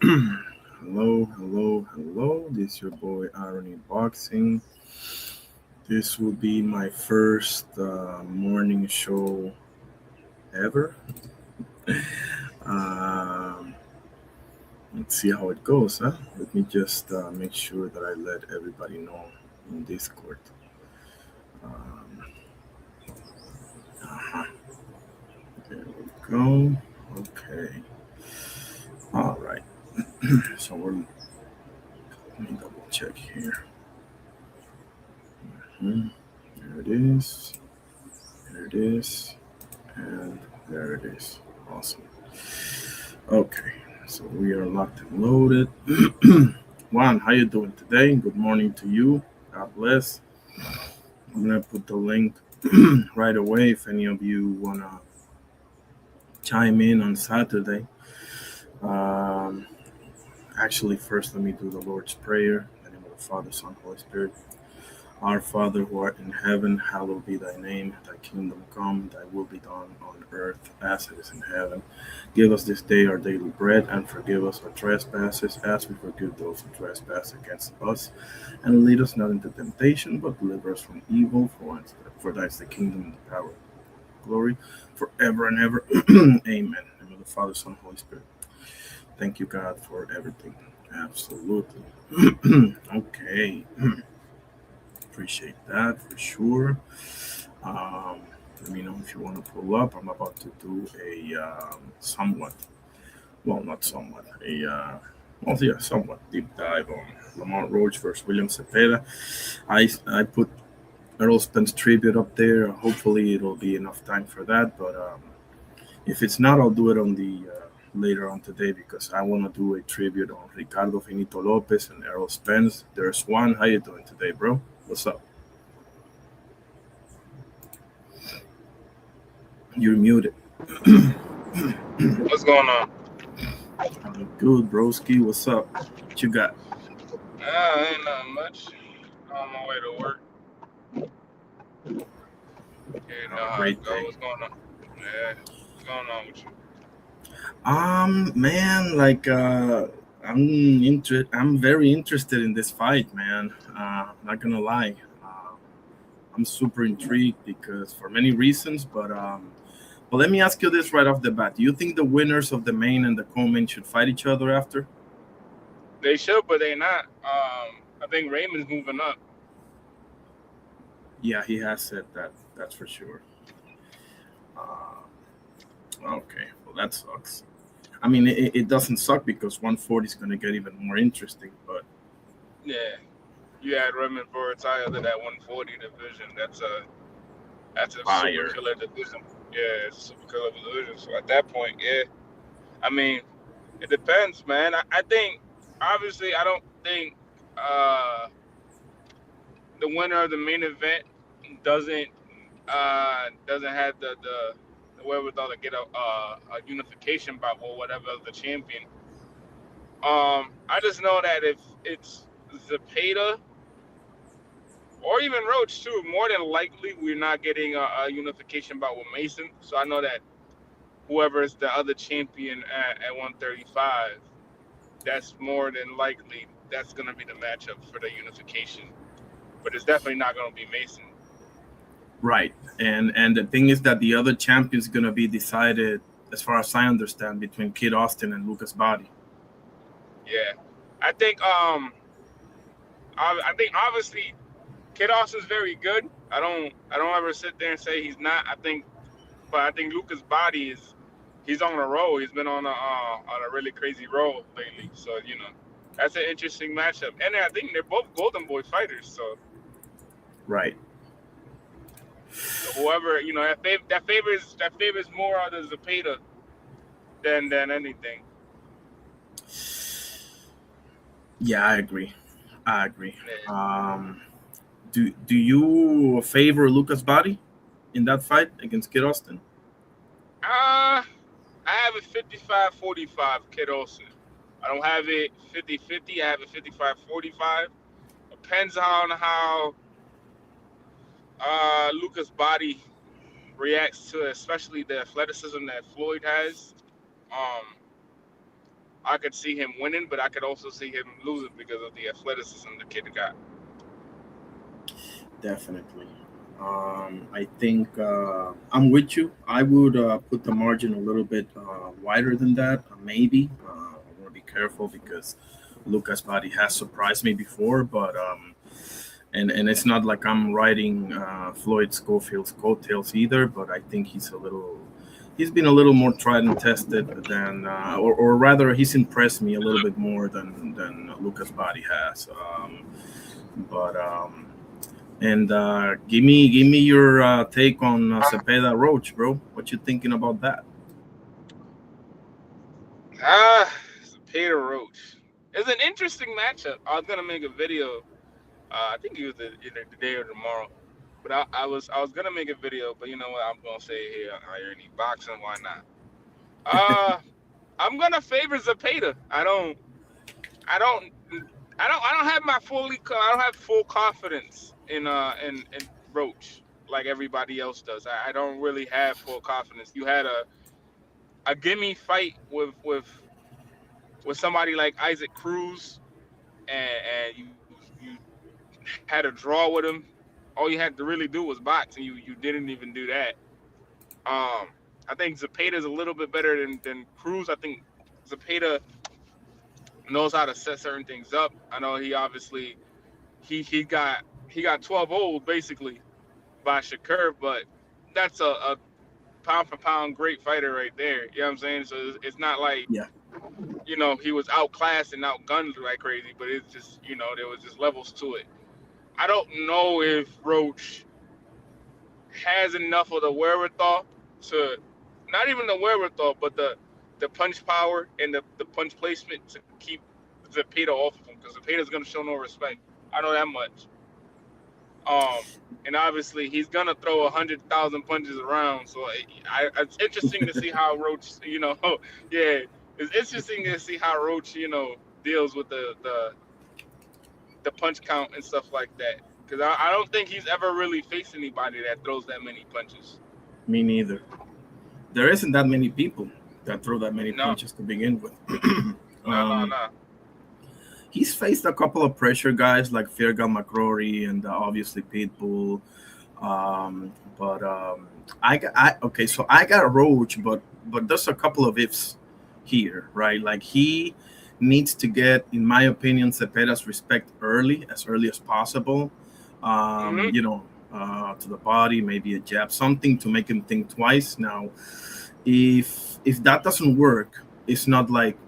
Hello, hello, hello. This is your boy Irony Boxing. This will be my first morning show ever. Um, let's see how it goes, huh? Let me just make sure that I let everybody know in Discord. Um, uh-huh. There we go. Okay. All right. So let me double check here. Hmm. There it is. There it is. And there it is. Awesome. Okay, so we are locked and loaded. Juan, how you doing today? Good morning to you. God bless. I'm gonna put the link right away if any of you wanna chime in on Saturday. Um, Actually, first let me do the Lord's Prayer. In the name of the Father, Son, Holy Spirit. Our Father who art in heaven, hallowed be thy name. Thy kingdom come, thy will be done on earth as it is in heaven. Give us this day our daily bread, and forgive us our trespasses as we forgive those who trespass against us. And lead us not into temptation, but deliver us from evil. For thine is the kingdom and the power and the glory forever and ever. Amen. In the name of the Father, Son, Holy Spirit. Thank you, God, for everything. Absolutely. Okay. Appreciate that for sure. Um, Let me know if you want to pull up. I'm about to do a somewhat, well, not somewhat, somewhat deep dive on Lamont Roach versus William Zepeda. I put Errol Spence tribute up there. Hopefully, it'll be enough time for that. But if it's not, I'll do it on the later on today because I want to do a tribute on Ricardo Finito Lopez and Errol Spence. There's one. How you doing today, bro? What's up? You're muted. What's going on? Good, broski. What's up? What you got? Ain't nothing much. On my way to work. You know how it Great goes. day. What's going on? Yeah. What's going on with you? Man, I'm very interested in this fight, man. Not gonna lie. I'm super intrigued because for many reasons, but let me ask you this right off the bat. Do you think the winners of the main and the co-main should fight each other after? They should, but they not. I think Raymond's moving up. Yeah, he has said that. That's for sure. Uh, okay, well that sucks. I mean, it doesn't suck because 140 is going to get even more interesting, but Yeah. You had Raymond Vorotaya to that 140 division. That's a super fire. killer division. Yeah, it's a super killer division. So at that point, yeah. I mean, it depends, man. I think obviously I don't think uh the winner of the main event doesn't doesn't have the wherewithal to get a unification bout or whatever of the champion. I just know that if it's Zepeda or even Roach too, more than likely we're not getting a unification bout with Mason. So I know that whoever is the other champion at 135, that's more than likely that's gonna be the matchup for the unification. But it's definitely not gonna be Mason. Right. And the thing is that the other champion is going to be decided, as far as I understand, between Kid Austin and Lucas Body. Yeah, I think I think obviously Kid Austin's very good. I don't ever sit there and say he's not. But I think Luca's body is he's on a roll. He's been on a really crazy roll lately. So that's an interesting matchup. And I think they're both Golden Boy fighters. Right. So whoever that favors more out of Zepeda than anything. Yeah, I agree. I agree. Yeah. Do you favor Lucas Body in that fight against Kid Austin? I have it 55-45 Kid Olsen. I don't have it 50-50. I have it 55-45. Depends on how Luca's body reacts to, especially the athleticism that Floyd has. Um, I could see him winning, but I could also see him losing because of the athleticism the kid got. Definitely. I think I'm with you. I would put the margin a little bit wider than that, maybe. I want to be careful because Lucas Body has surprised me before, but and it's not like I'm riding Floyd Schofield's coattails either. But I think he's been a little more tried and tested than, or rather, he's impressed me a little bit more than Lucas Body has. But And give me your take on Zepeda Roach, bro. What you thinking about that? Ah, Peter Roach. It's an interesting matchup. I was gonna make a video. I think it was either today or tomorrow. But I was gonna make a video, but you know what? I'm gonna say it here. Irony boxing. Why not? Uh, I'm gonna favor Zepeda. I don't. I don't have I don't have full confidence in Roach like everybody else does. I don't really have full confidence. You had a gimme fight with somebody like Isaac Cruz, and you had a draw with him. All you had to really do was box, and you didn't even do that. I think Zepeda's a little bit better than Cruz. I think Zepeda knows how to set certain things up. I know he obviously he got 12 old basically by Shakur, but that's a pound for pound great fighter right there. You know what I'm saying? So it's not like Yeah, he was outclassed and outgunned like crazy, but it's just there was just levels to it. I don't know if Roach has enough of the wherewithal to not even the wherewithal, but the punch power and the punch placement to keep Zepeda off of him because Zepeda's gonna show no respect. I know that much. Um, and obviously he's gonna throw 100,000 punches around. So it's interesting to see how Roach, yeah, it's interesting to see how Roach, deals with the punch count and stuff like that. Because I don't think he's ever really faced anybody that throws that many punches. me neither. There isn't that many people that throw that many No, punches to begin with. no, no, um, no. he's faced a couple of pressure guys like Fergal McCrory and obviously Pitbull. But okay, so I got Roach, but there's a couple of ifs here, right? Like he needs to get, in my opinion, Cepeda's respect as early as possible. Hmm. To the body, maybe a jab, something to make him think twice. Now, if that doesn't work, it's not like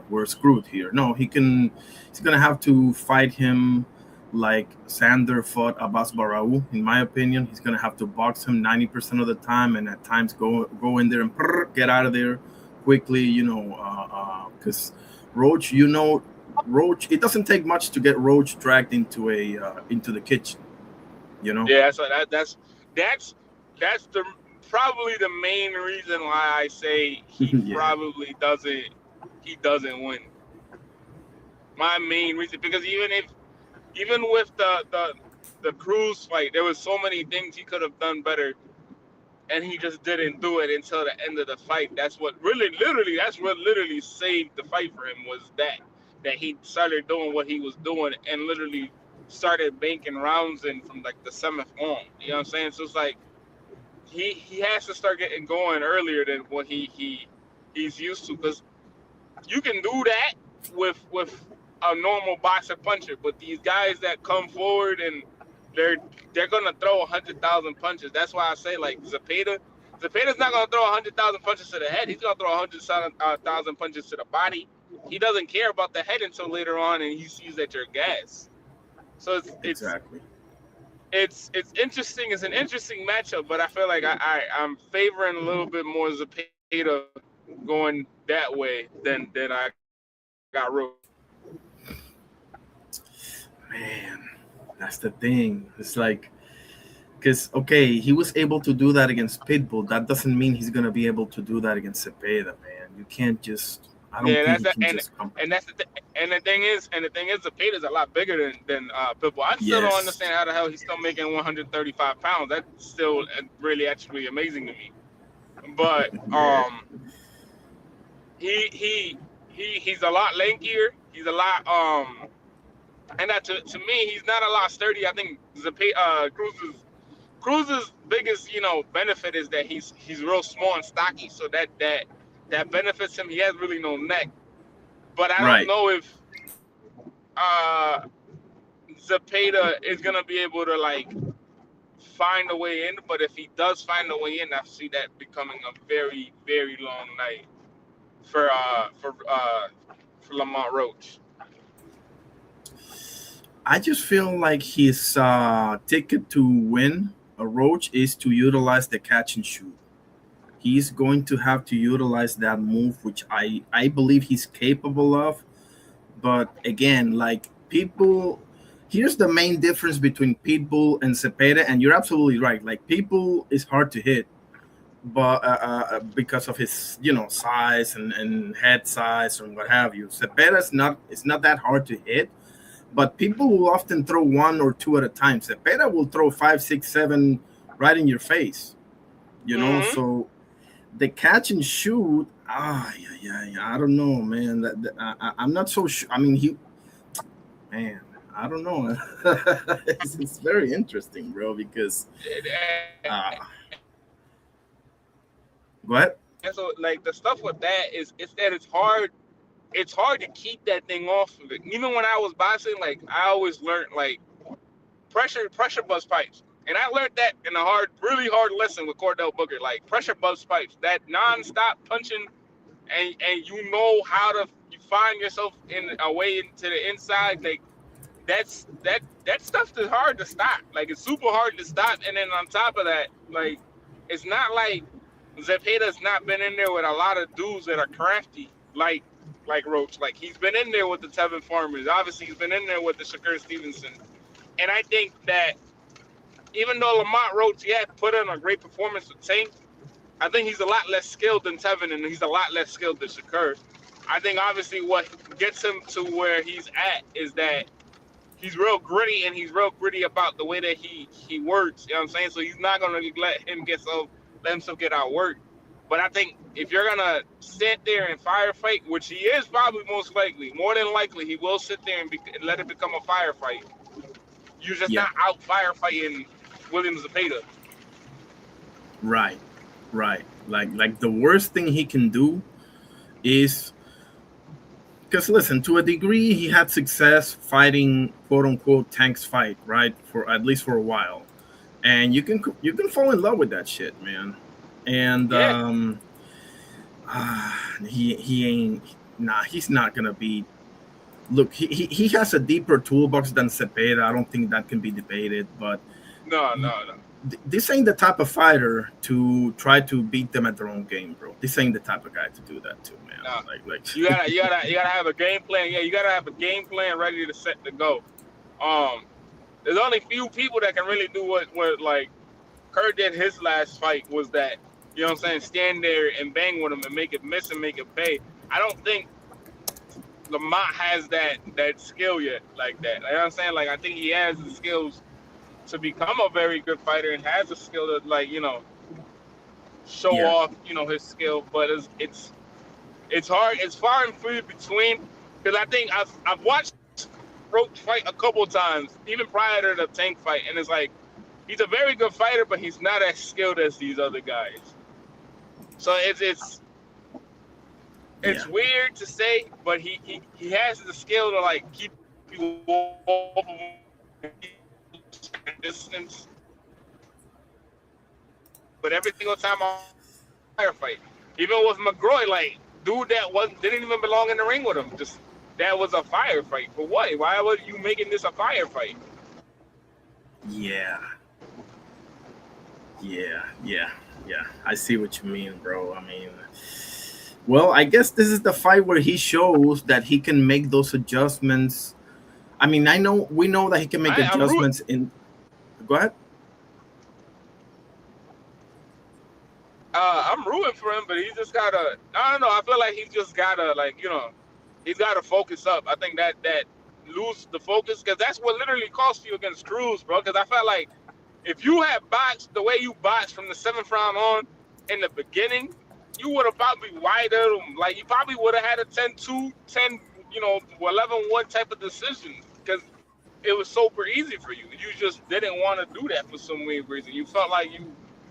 we're screwed here. No, he's gonna have to fight him like Sander fought Abbas Barau. In my opinion, he's gonna have to box him 90% of the time, and at times go in there and get out of there quickly. Because Roach, Roach. It doesn't take much to get Roach dragged into the kitchen. You know. Yeah, so that's that's the probably the main reason why I say Yeah. he doesn't win. My main reason because even with the Cruz fight, there was so many things he could have done better, and he just didn't do it until the end of the fight. That's what literally saved the fight for him was that he started doing what he was doing and literally started banking rounds in from like the seventh on. You know what I'm saying? So it's like he has to start getting going earlier than what he's used to because you can do that with a normal boxer puncher, but these guys that come forward and they're they're gonna throw 100,000 punches. That's why I say like Zepeda's not gonna throw 100,000 punches to the head. He's gonna throw 100,000 punches to the body. He doesn't care about the head until later on, and he sees that you're gas. So Exactly. it's interesting. It's an interesting matchup, but I feel like I'm favoring a little bit more Zepeda going that way than I got Roach. Man, that's the thing. It's like, because okay, he was able to do that against Pitbull. That doesn't mean he's gonna be able to do that against Cepeda, man. You can't just. I don't Yeah, think that's he that, can just come. and the thing is, Zepeda's a lot bigger than Pitbull. I still don't Yes. understand how the hell he's still making 135 pounds. That's still really actually amazing to me. But Yeah. he he's a lot lankier. He's a lot and that to me he's not a lot sturdy. I think Cruz's biggest benefit is that he's real small and stocky, so that benefits him. He has really no neck, but I don't Right. know if uh Zepeda is gonna be able to like find a way in. But if he does find a way in, I see that becoming a very very long night for Lamont Roach. I just feel like his ticket to win a Roach is to utilize the catch and shoot. He's going to have to utilize that move, which I believe he's capable of. But again, like people, here's the main difference between Pitbull and Cepeda, and you're absolutely right. Like Pitbull is hard to hit, but because of his size and head size and what have you. Cepeda is not it's not that hard to hit, but people will often throw one or two at a time. Cepeda will throw five, six, seven right in your face. Mm-hmm. So the catch and shoot. Yeah. I don't know, man. I'm not so sure. I mean, man. I don't know. It's very interesting, bro. Because uh, go ahead. And so like the stuff with that is it's that it's hard to keep that thing off of it. Even when I was boxing, like I always learned like pressure bust pipes. And I learned that in a really hard lesson with Cordell Booker. Like pressure bust pipes, that non-stop punching, and you know how to you find yourself in a way into the inside. Like that stuff is hard to stop. Like it's super hard to stop. And then on top of that, like it's not like Zepeda's not been in there with a lot of dudes that are crafty, like Roach. Like he's been in there with the Tevin Farmers. Obviously, he's been in there with the Shakur Stevenson. And I think that even though Lamont Roach, yeah, put in a great performance with Tank, I think he's a lot less skilled than Tevin, and he's a lot less skilled than Shakur. I think obviously what gets him to where he's at is that he's real gritty, and he's real gritty about the way that he works. You know what I'm saying? So he's not gonna let himself get outworked. But I think if you're gonna sit there and firefight, which he is probably most likely, more than likely, he will sit there and let it become a firefight. You're just Yeah. not out firefighting William Zepeda. Right. Right. Like the worst thing he can do is because listen, to a degree, he had success fighting quote unquote Tank's fight, right? For at least for a while, and you can fall in love with that shit, man. And Yeah. he ain't nah. He's not gonna be. Look, he has a deeper toolbox than Cepeda. I don't think that can be debated. But No, no, no. this ain't the type of fighter to try to beat them at their own game, bro. This ain't the type of guy to do that to, man. No. Like You gotta have a game plan. Yeah, you gotta have a game plan ready to set to go. Um, there's only few people that can really do what like Kerr did his last fight was that, you know what I'm saying, stand there and bang with him and make it miss and make it pay. I don't think Lamont has that skill yet like that. You know what I'm saying? Like I think he has the skills to become a very good fighter and has the skill to like, show yeah, off, his skill, but it's hard. It's far and few between because I think I've watched Roach fight a couple times, even prior to the Tank fight, and it's like he's a very good fighter, but he's not as skilled as these other guys. So yeah, it's weird to say, but he has the skill to like keep you off of distance. But every single time I firefight, even with McGroy, like dude that didn't even belong in the ring with him, just that was a firefight for what? Why were you making this a firefight? yeah, yeah. I see what you mean, bro. I mean, well, I guess this is the fight where he shows that he can make those adjustments. I mean, we know that he can make I'm rooting. adjustments in. Go ahead. I'm rooting for him, but he just gotta. I don't know. I feel like he just gotta he's gotta focus up. I think that lose the focus because that's what literally cost you against Cruz, bro. Because I felt like if you had boxed the way you boxed from the seventh round on in the beginning, you would have probably wired him. Like you probably would have had a 10-2, 10, 11-1 type of decision because it was super easy for you. You just didn't want to do that for some weird reason. You felt like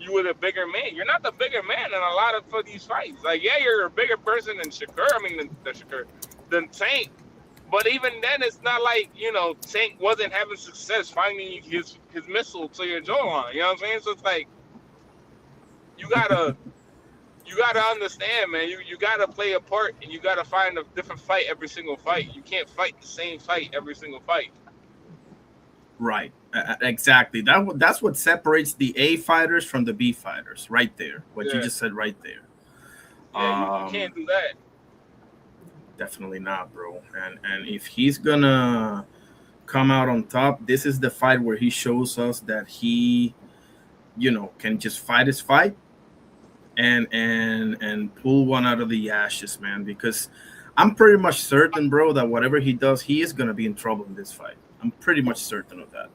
you were the bigger man. You're not the bigger man in a lot of for these fights. Like yeah, you're a bigger person than Shakur. I mean than Shakur, than Tank. But even then, it's not like Tank wasn't having success finding his missile to your jawline. You know what I'm saying? So it's like you gotta you gotta understand, man. You gotta play a part, and you gotta find a different fight every single fight. You can't fight the same fight every single fight. Right. Exactly. That's what separates the A fighters from the B fighters. Right there. What you Yeah, just said. Right there. yeah. You can't do that. Definitely not, bro. And if he's gonna come out on top, this is the fight where he shows us that he, can just fight his fight and pull one out of the ashes, man. Because I'm pretty much certain, bro, that whatever he does, he is gonna be in trouble in this fight. I'm pretty much certain of that.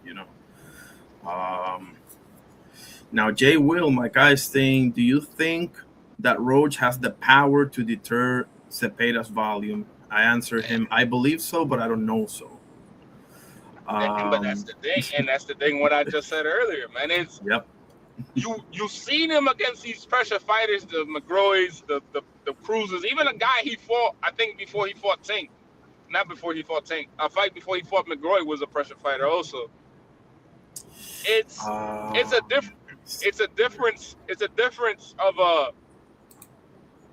Um, Now, Jay Will, my guy's saying, do you think that Roach has the power to deter Cepeda's volume? I answer him, I believe so, but I don't know so. But that's Um, the thing, and that's the thing. What I just said earlier, man, is yep. you seen him against these pressure fighters, the McGroys, the Cruisers, even a guy he fought. I think before he fought Tank, not before he fought Tank. A fight before he fought McGroy was a pressure fighter also. It's it's a Um, diff it's a difference. It's a difference of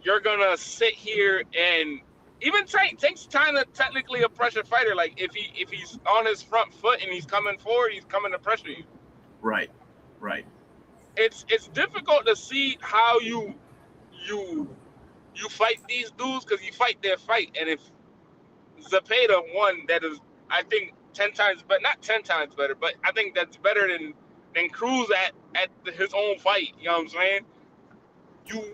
you're gonna sit here and even Tank's kind of technically a pressure fighter. Like if he's on his front foot and he's coming forward, he's coming to pressure you. right, right. It's difficult to see how you you fight these dudes because you fight their fight. And if Zepeda won, that is I think 10 times, but not 10 times better, but I think that's better than Cruz at his own fight. You know what I'm saying? You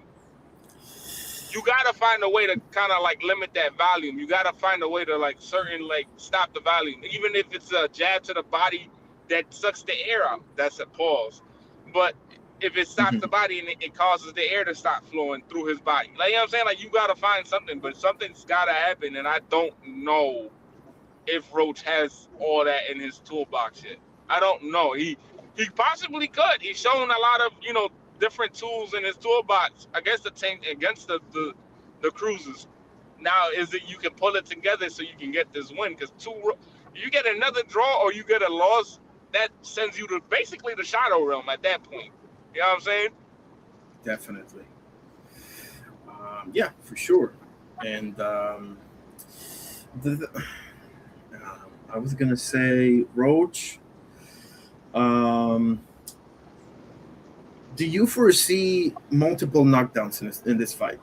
you gotta find a way to kind of like limit that volume. You gotta find a way to like stop the volume, even if it's a jab to the body that sucks the air out. That's a pause. But if it stops the body and it causes the air to stop flowing through his body, like you know what I'm saying, like you gotta find something, but something's gotta happen, and I don't know if Roach has all that in his toolbox yet. I don't know. He possibly could. He's shown a lot of different tools in his toolbox against the Tank, against the Cruisers. Now is it you can pull it together so you can get this win? Because you get another draw or you get a loss, that sends you to basically the shadow realm at that point. You know what I'm saying? Definitely. Yeah, for sure. And I was going to say, Roach, um, do you foresee multiple knockdowns in this fight?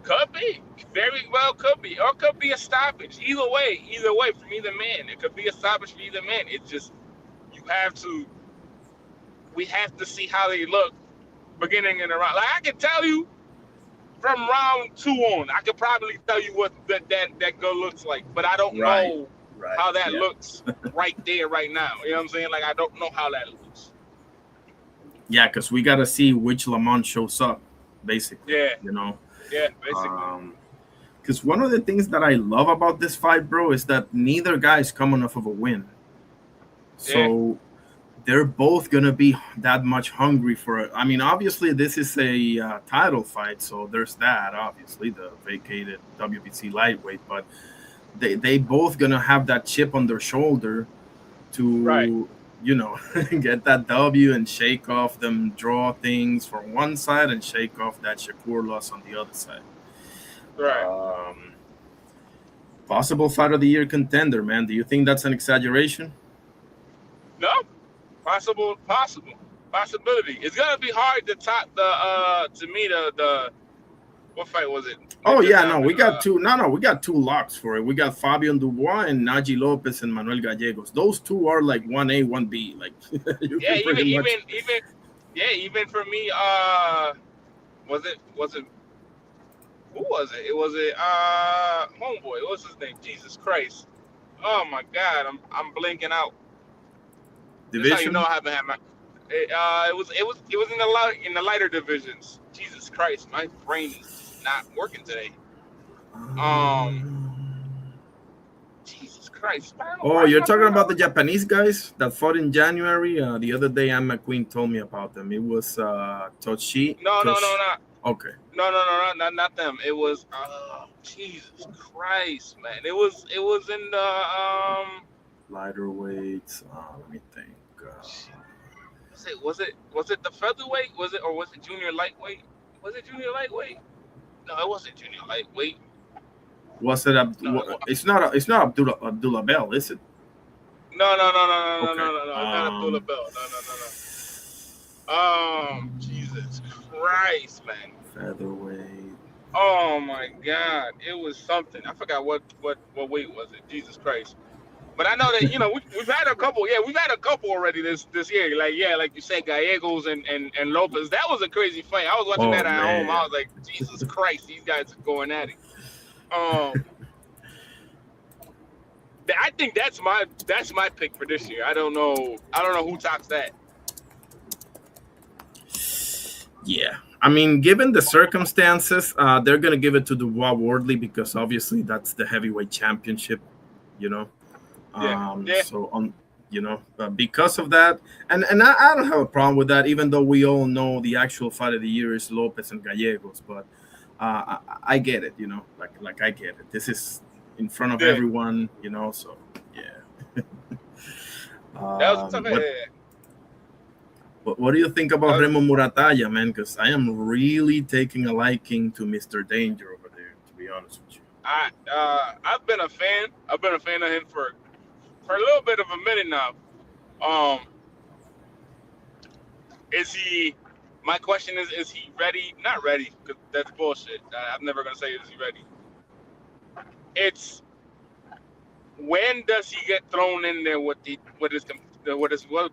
Could be. Very well could be. Or could be a stoppage. Either way, from either man. It could be a stoppage for either man. It's just you have to we have to see how they look beginning in the round. Like I can tell you from round 2 on, I could probably tell you what that girl looks like, but I don't Right, know right. how that Yeah, looks right there, right now. You know what I'm saying? Like I don't know how that looks. yeah, because we got to see which Lamont shows up, basically. Yeah, You know, yeah, basically. because one of the things that I love about this fight, bro, is that neither guy is coming off of a win, Yeah, so they're both gonna be that much hungry for it. I mean, obviously, this is a title fight, so there's that. Obviously, the vacated WBC lightweight, but they both gonna have that chip on their shoulder right, to get that W and shake off them draw things from one side and shake off that Shakur loss on the other side. right. Um, Possible fight of the year contender, man. Do you think that's an exaggeration? No, possibility. It's gonna be hard to top the to me the what fight was it? Oh yeah, Mirdam no, and we got two. No, no, we got two locks for it. We got Fabian Dubois and Naji Lopez and Manuel Gallegos. Those two are like 1A, 1B. Like you yeah, can even pretty much. even even yeah, even for me, was it who was it? It was it homeboy. What's his name? Jesus Christ. Oh my God, I'm blinking out. That's how you know Division. I haven't had my. It was in the lighter divisions. Jesus Christ, my brain is just not working today. Um, Um, Jesus Christ, I don't know oh, why is you're my talking brain not about the working. Japanese guys that fought in January. The other day, Anne McQueen told me about them. It was Toshi. No, no, no, Tosh. not Okay. not them. It was Jesus Christ, man. It was in the Lighter weights. Let me think. was it the featherweight? Was it junior lightweight? Was it junior lightweight? No, it wasn't junior lightweight. Was it? No, it was. It's not. It's not Abdullah Bell, is it? No. Okay. It's not Abdullah Bell. No. Jesus Christ, man. Featherweight. Oh my God, it was something. I forgot what weight was it. Jesus Christ. But I know that we've had a couple. Yeah, we've had a couple already this year. Like you said, Gallegos and Lopez. That was a crazy fight. I was watching Oh that at home. I man. was like, Jesus Christ, these guys are going at it. Um, I think that's my pick for this year. I don't know. Who tops that. Yeah. I mean, given the circumstances, they're gonna give it to Dubois Wardley because obviously that's the heavyweight championship. You know. Yeah, yeah, So on. Because of that, and I don't have a problem with that, even though we all know the actual fight of the year is Lopez and Gallegos. But I get it. Like I get it. This is in front of yeah. everyone. So yeah. That was a tough. What Yeah. What do you think about That was, Remo Murataya, man? Because I am really taking a liking to Mr. Danger over there, to be honest with you. I've been a fan. I've been a fan of him for a little bit of a minute now. Um, is he? My question is he ready? Not ready, because that's bullshit. I'm never gonna say is he ready. It's when does he get thrown in there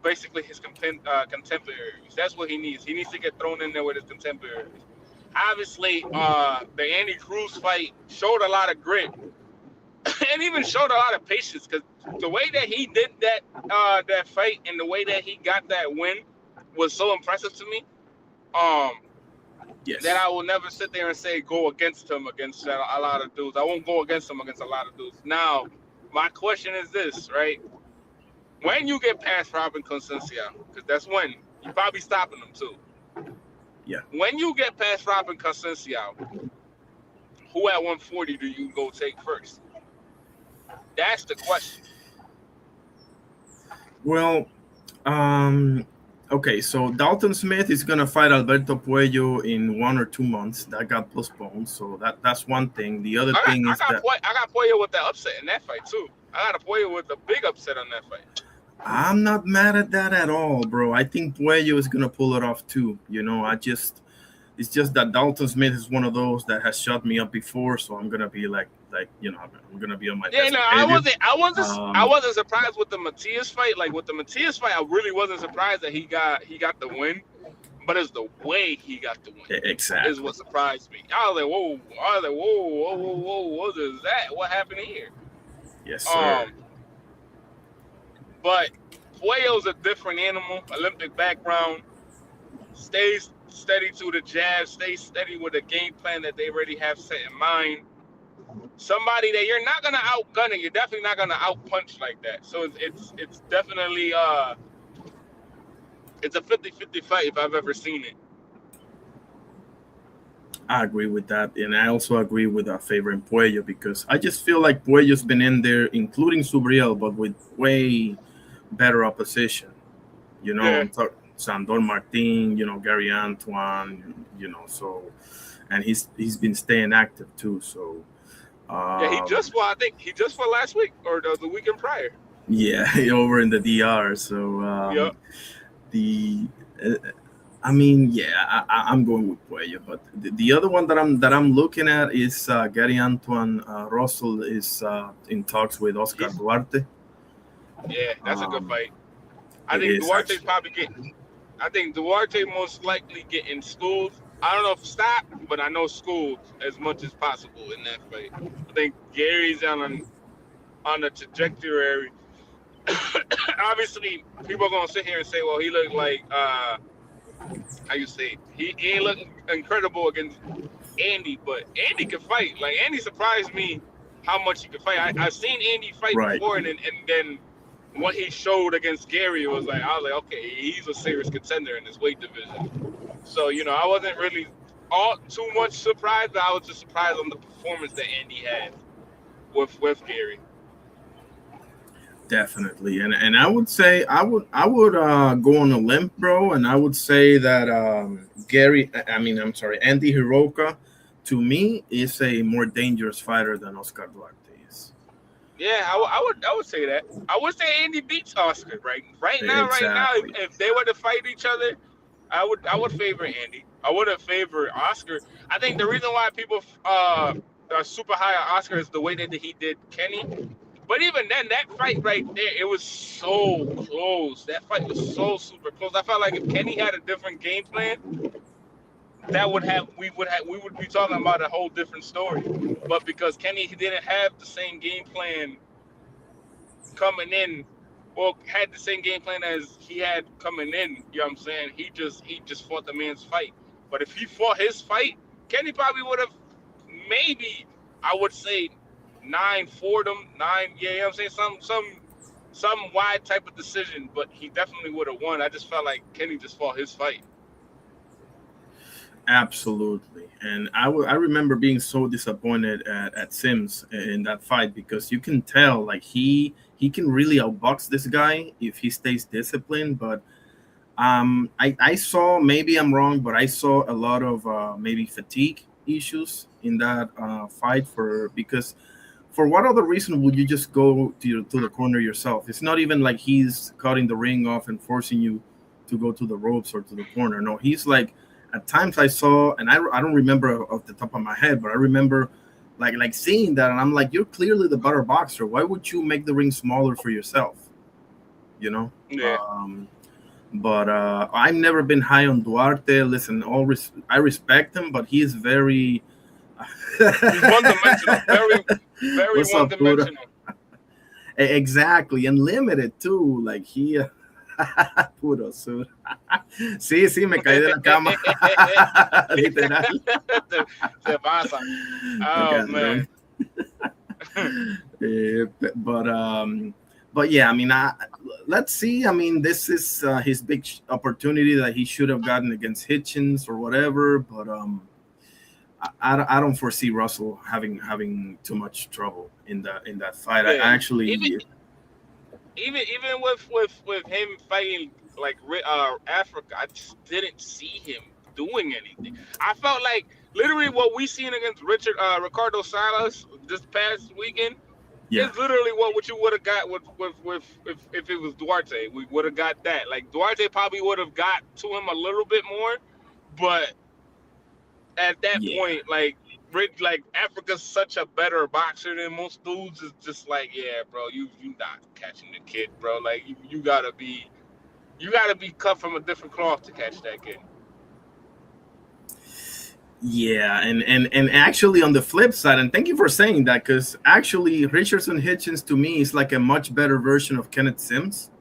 basically his contemporaries? That's what he needs. He needs to get thrown in there with his contemporaries. Obviously, the Andy Cruz fight showed a lot of grit and even showed a lot of patience, because the way that he did that fight and the way that he got that win was so impressive to me. Um, that Yes. I will never sit there and say go against him against a lot of dudes. I won't go against him against a lot of dudes. Now, my question is this, right? When you get past Robin Conceicao, because that's when you probably stopping him too. Yeah. When you get past Robin Conceicao, who at 140 do you go take first? That's the question. Well, um, okay. So Dalton Smith is gonna fight Alberto Puello in 1 or 2 months. That got postponed. So that's one thing. The other I got thing I is got that Poy- I got Poyo with the upset in that fight too. I got a Poyo with a big upset on that fight. I'm not mad at that at all, bro. I think Puello is gonna pull it off too. It's just that Dalton Smith is one of those that has shut me up before, so I'm gonna be I'm gonna be on my Yeah, best no, I behavior. wasn't. I wasn't. I Um, wasn't surprised with the Matias fight. Like with the Matias fight, I really wasn't surprised that he got the win. But it's the way he got the win is exactly. what surprised me. I was like, whoa. I was like, whoa. What is that? What happened here? Yes, sir. Um, but Puello's a different animal. Olympic background, stays steady to the jab, stays steady with a game plan that they already have set in mind. Somebody that you're not gonna outgun it, you're definitely not gonna outpunch like that. So it's definitely it's a 50-50 fight if I've ever seen it. I agree with that, and I also agree with favoring Puello because I just feel like Puello's been in there, including Subriel, but with way better opposition. Yeah, I'm talking Sandor Martin, Gary Antoine, so and he's been staying active too. So yeah. He just um, fought. I think he just fought last week or the weekend prior. yeah, over in the DR. So Yep. the uh, I mean, yeah, I'm going with Puello, but the other one that I'm looking at is Gary Antoine Russell is in talks with Oscar He's Duarte. Yeah. That's a good Um, fight. I it think is Duarte's actually. probably getting. I think Duarte most likely getting schooled. I don't know if stopped, but I know schooled as much as possible in that fight. I think Gary's on a trajectory. Obviously, people are gonna sit here and say, "Well, he looked like how you say it, he ain't looking incredible against Andy, but Andy can fight. Like Andy surprised me how much he could fight. I've seen Andy fight Right. before, and then what he showed against Gary was like I was like, okay, he's a serious contender in this weight division. So I wasn't really all too much surprised, but I was just surprised on the performance that Andy had with Gary. Definitely, and I would say I would go on a limb, bro, and I would say that I'm sorry, Andy Hiroka, to me is a more dangerous fighter than Oscar Duarte is. Yeah, I would say that. I would say Andy beats Oscar right now. If, Exactly. if they were to fight each other, I would favor Andy. I wouldn't favor Oscar. I think the reason why people are super high on Oscar is the way that he did Kenny. But even then, that fight right there, it was so close. That fight was so super close. I felt like if Kenny had a different game plan, that would have we would be talking about a whole different story. But because Kenny didn't have the same game plan coming in, well, had the same game plan as he had coming in. You know what I'm saying? He just fought the man's fight. But if he fought his fight, Kenny probably would have maybe I would say nine for them nine. Yeah, you know what I'm saying some wide type of decision. But he definitely would have won. I just felt like Kenny just fought his fight. Absolutely, and I remember being so disappointed at Sims in that fight because you can tell like he can really outbox this guy if he stays disciplined. But I saw, maybe I'm wrong, but I saw a lot of maybe fatigue issues in that fight for because for what other reason would you just go to the corner yourself? It's not even like he's cutting the ring off and forcing you to go to the ropes or to the corner. No, he's like at times I saw, and I don't remember off the top of my head, but I remember like seeing that, and I'm like, you're clearly the better boxer. Why would you make the ring smaller for yourself? You know. Yeah, Um, but I've never been high on Duarte. Listen, I respect him, but he is very. he's one dimensional. Very, very What's one up, Buddha? dimensional. Exactly, and limited too. Like he, puro sur. Sí, sí, me caí de la cama. Literal. Se pasa. Me Oh man. cabrón. But but yeah, I mean, let's see. I mean, this is his big opportunity that he should have gotten against Hitchens or whatever. But I don't foresee Russell having too much trouble in that fight. I Yeah. Even actually, even with him fighting like Africa, I just didn't see him doing anything. I felt like literally what we seen against Ricardo Salas this past weekend yeah, is literally what you would have got with if it was Duarte. We would have got that. Like Duarte probably would have got to him a little bit more, but at that yeah. point, like Africa's such a better boxer than most dudes. Is just like, yeah, bro, you not catching the kid, bro. Like you gotta be cut from a different cloth to catch that kid. Yeah, and actually on the flip side, and thank you for saying that, because actually Richardson Hitchens to me is like a much better version of Kenneth Sims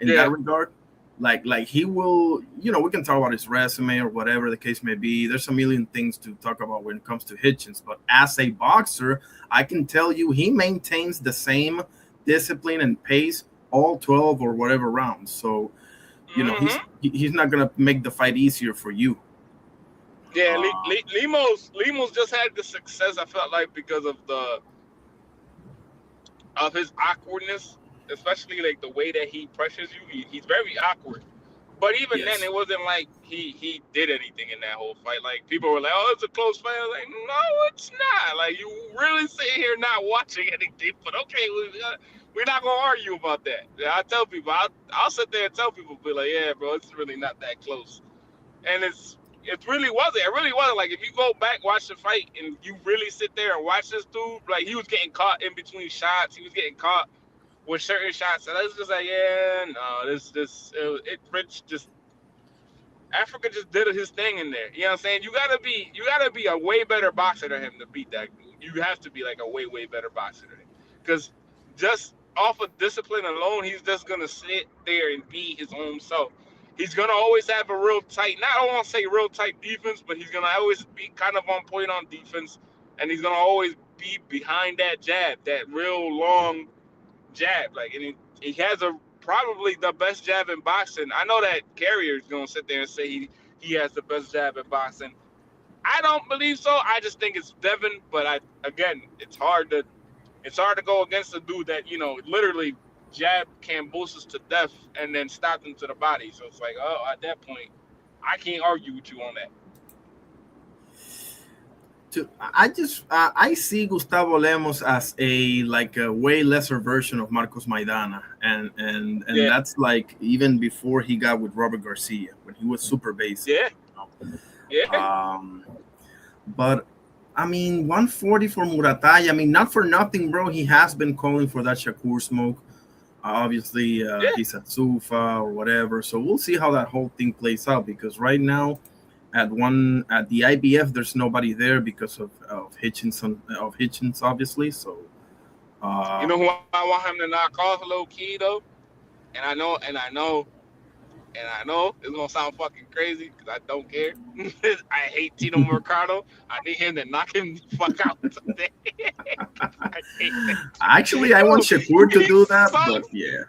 in Yeah, that regard. Like he will, we can talk about his resume or whatever the case may be. There's a million things to talk about when it comes to Hitchens, but as a boxer, I can tell you he maintains the same discipline and pace all 12 or whatever rounds. So hmm he's not gonna make the fight easier for you. yeah. Uh, Limos just had the success. I felt like because of his awkwardness, especially like the way that he pressures you. He's very awkward. But even then, yes. it wasn't like he did anything in that whole fight. Like people were like, "Oh, it's a close fight." I was like, "No, it's not." Like you really sit here not watching anything. But okay, we're not gonna argue about that. Yeah, I tell people, I'll sit there and tell people, be like, "Yeah, bro, it's really not that close." And it really wasn't. It really wasn't. Like if you go back watch the fight and you really sit there and watch this dude, like he was getting caught in between shots. He was getting caught with certain shots, and I was just like, yeah, no, Rich just Africa just did his thing in there. You know what I'm saying? You gotta be a way better boxer than him to beat that dude. You have to be like a way better boxer than him, because just off of discipline alone, he's just gonna sit there and be his own self. He's gonna always have a real tight. Not I won't say real tight defense, but he's gonna always be kind of on point on defense, and he's gonna always be behind that jab, that real long jab. Like, and he has a probably the best jab in boxing. I know that Carrier's gonna sit there and say he has the best jab in boxing. I don't believe so. I just think it's Devin. But again, it's hard to go against a dude that literally jab Cambosos to death and then stop him to the body. So it's like, oh, at that point, I can't argue with you on that. I see Gustavo Lemos as a way lesser version of Marcos Maidana, and Yeah, that's like even before he got with Robert Garcia when he was super basic. yeah, know? yeah, But I mean, 140 for Muratai. I mean, not for nothing, bro. He has been calling for that Shakur smoke. Obviously, yeah. he's at Sufa or whatever. So we'll see how that whole thing plays out because right now, at the IBF, there's nobody there because of Hitchens, obviously. So, You uh, know who I want him to knock off low key though, and I know it's gonna sound fucking crazy because I don't care. I hate Tito Mercado. I need him to knock him the fuck out today. I hate that. actually, I want Yo, Shakur to he do that, but sucks. yeah,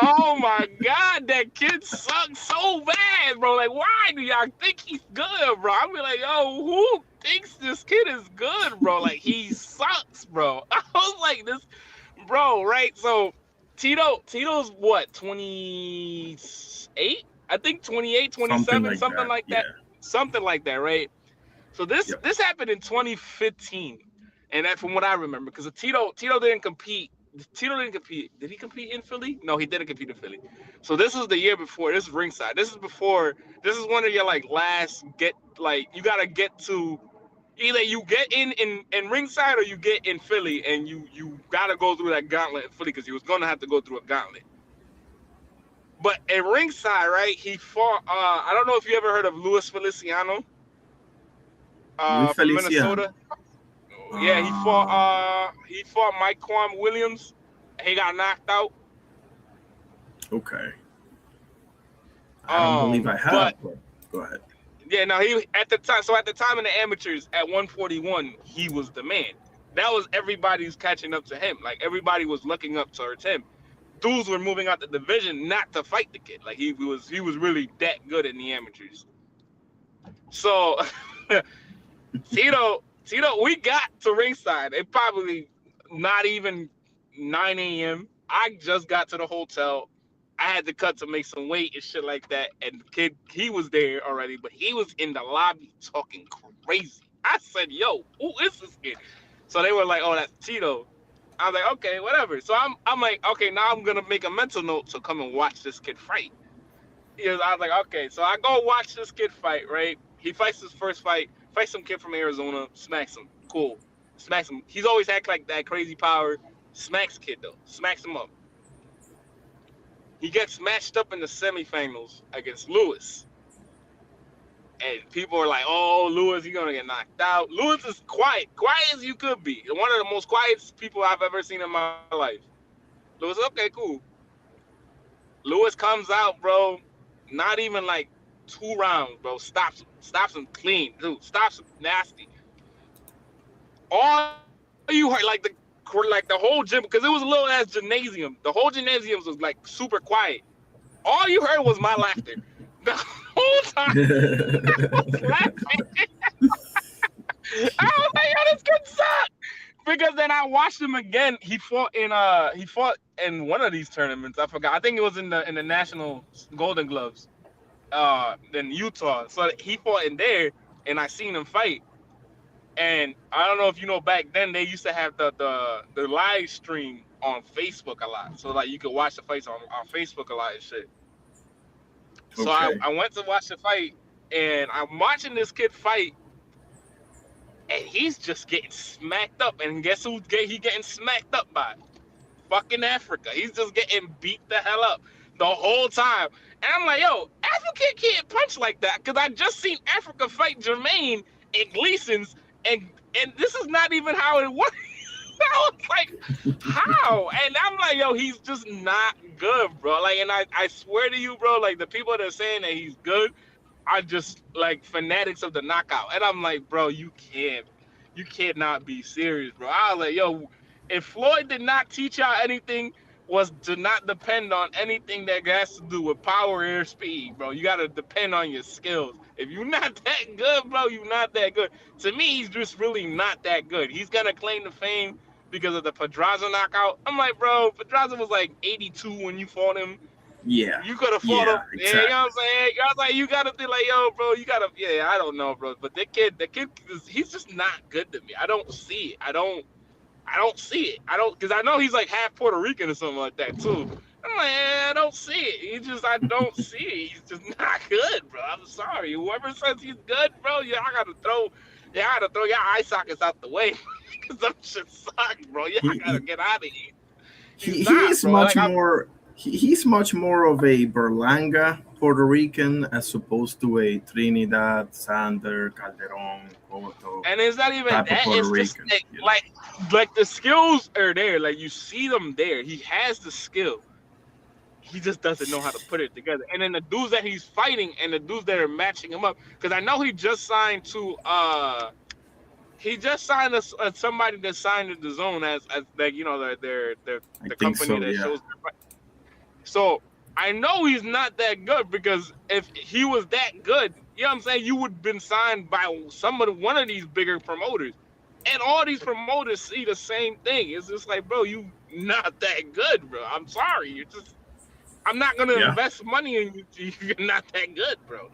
Oh my god, that kid sucks so bad, bro. Like, why do y'all think he's good, bro? I be like, yo, who thinks this kid is good, bro? Like, he sucks, bro. I was like, this, bro, right? So, Tito's what, 28? I think 28, something 27, like something that. like Yeah, that. Something like that, right? So this yep. this happened in 2015, and that from what I remember, because Tito didn't compete. Tito didn't compete. Did he compete in Philly? No, he didn't compete in Philly. So this was the year before. This is ringside. This is before. This is one of your like last get. Like you gotta get to either you get in ringside or you get in Philly, and you gotta go through that gauntlet in Philly because he was gonna have to go through a gauntlet. But in ringside, right? He fought. I don't know if you ever heard of Luis Feliciano, Luis from Feliciano. Minnesota. Yeah, he fought. Um, He fought Mike Quan Williams. He got knocked out. okay. I don't believe I But have, but go ahead. yeah, no, he at the time. So at the time in the amateurs at 141, he was the man. That was everybody's catching up to him. Like everybody was looking up towards him. Dudes were moving out the division not to fight the kid. Like he was really that good in the amateurs. So Tito, we got to ringside. It probably not even 9 a.m. I just got to the hotel. I had to cut to make some weight and shit like that. And the kid, he was there already, but he was in the lobby talking crazy. I said, "Yo, who is this kid?" So they were like, "Oh, that's Tito." I was like, "Okay, whatever." So I'm like, "Okay, now I'm gonna make a mental note to come and watch this kid fight." I was like, "Okay." So I go watch this kid fight. Right? He fights his first fight. Fights some kid from Arizona. Smacks him. Cool. Smacks him. He's always act like that crazy power. Smacks kid though. Smacks him up. He gets matched up in the semifinals against Lewis. And people are like, "Oh, Lewis, you're gonna get knocked out." Lewis is quiet as you could be. One of the most quiet people I've ever seen in my life. Lewis, okay, cool. Lewis comes out, bro. Not even like 2 rounds, bro. Stops him clean, dude. Stops him nasty. All you heard, like the whole gym, because it was a little ass gymnasium. The whole gymnasium was like super quiet. All you heard was my laughter. The whole time I was laughing. I was like, "Yo, this kid suck." Because then I watched him again. He fought in one of these tournaments. I forgot. I think it was in the National Golden Gloves, in Utah. So he fought in there, and I seen him fight. And I don't know if you know, back then they used to have the live stream on Facebook a lot. So like you could watch the fights on Facebook a lot and shit. So Okay. I went to watch the fight, and I'm watching this kid fight, and he's just getting smacked up. And guess he getting smacked up by? Fucking Africa. He's just getting beat the hell up the whole time. And I'm like, yo, Africa can't punch like that, because I just seen Africa fight Jermaine and Gleason's, and this is not even how it works. I was like, how? And I'm like, yo, he's just not good, bro. Like, and I swear to you, bro, like the people that are saying that he's good are just like fanatics of the knockout. And I'm like, bro, you cannot be serious, bro. I was like, yo, if Floyd did not teach y'all anything, was to not depend on anything that has to do with power or speed, bro. You gotta depend on your skills. If you're not that good, bro, you're not that good. To me, he's just really not that good. He's gonna claim the fame because of the Pedraza knockout. I'm like, bro, Pedraza was like 82 when you fought him. Yeah, You could have fought him. yeah, Yeah, you know what I'm exactly. saying? I was like, you gotta be like, yo, bro, you gotta. Yeah, I don't know, bro. But the kid, he's just not good to me. I don't see it. I don't see it. I don't, because I know he's like half Puerto Rican or something like that too. I'm like, I don't see it. I don't see it. He's just not good, bro. I'm sorry. Whoever says he's good, bro, yeah, I gotta throw your eye sockets out the way because them shit suck, bro. Yeah, I gotta He get out of here. He's he not, is bro. Like much I'm, more he's much more of a Berlanga Puerto Rican as opposed to a Trinidad, Sander, Calderon, Cotto and it's not even type of that. Puerto It's just Rican. like, You know, like the skills are there. Like you see them there. He has the skill. He just doesn't know how to put it together. And then the dudes that he's fighting and the dudes that are matching him up, because I know he just signed to somebody that signed to the zone as like their I the think company so. that Yeah, shows their fight. So I know he's not that good because if he was that good, you know what I'm saying, you would have been signed by one of these bigger promoters. And all these promoters see the same thing. It's just like, bro, you not that good, bro. I'm sorry. I'm not gonna yeah. invest money in you if you're not that good, bro.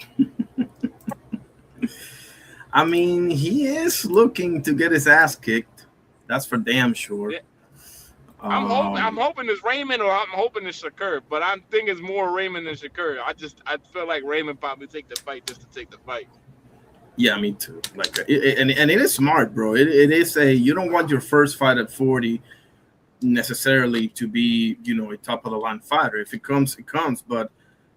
I mean, he is looking to get his ass kicked. That's for damn sure. Yeah. I'm Um, hoping it's Raymond or I'm hoping it's Shakur, but I think it's more Raymond than Shakur. I feel like Raymond probably take the fight just to take the fight. yeah, me too. Like, and it is smart, bro. It is a you don't want your first fight at 40 necessarily to be, a top of the line fighter. If it comes, it comes. But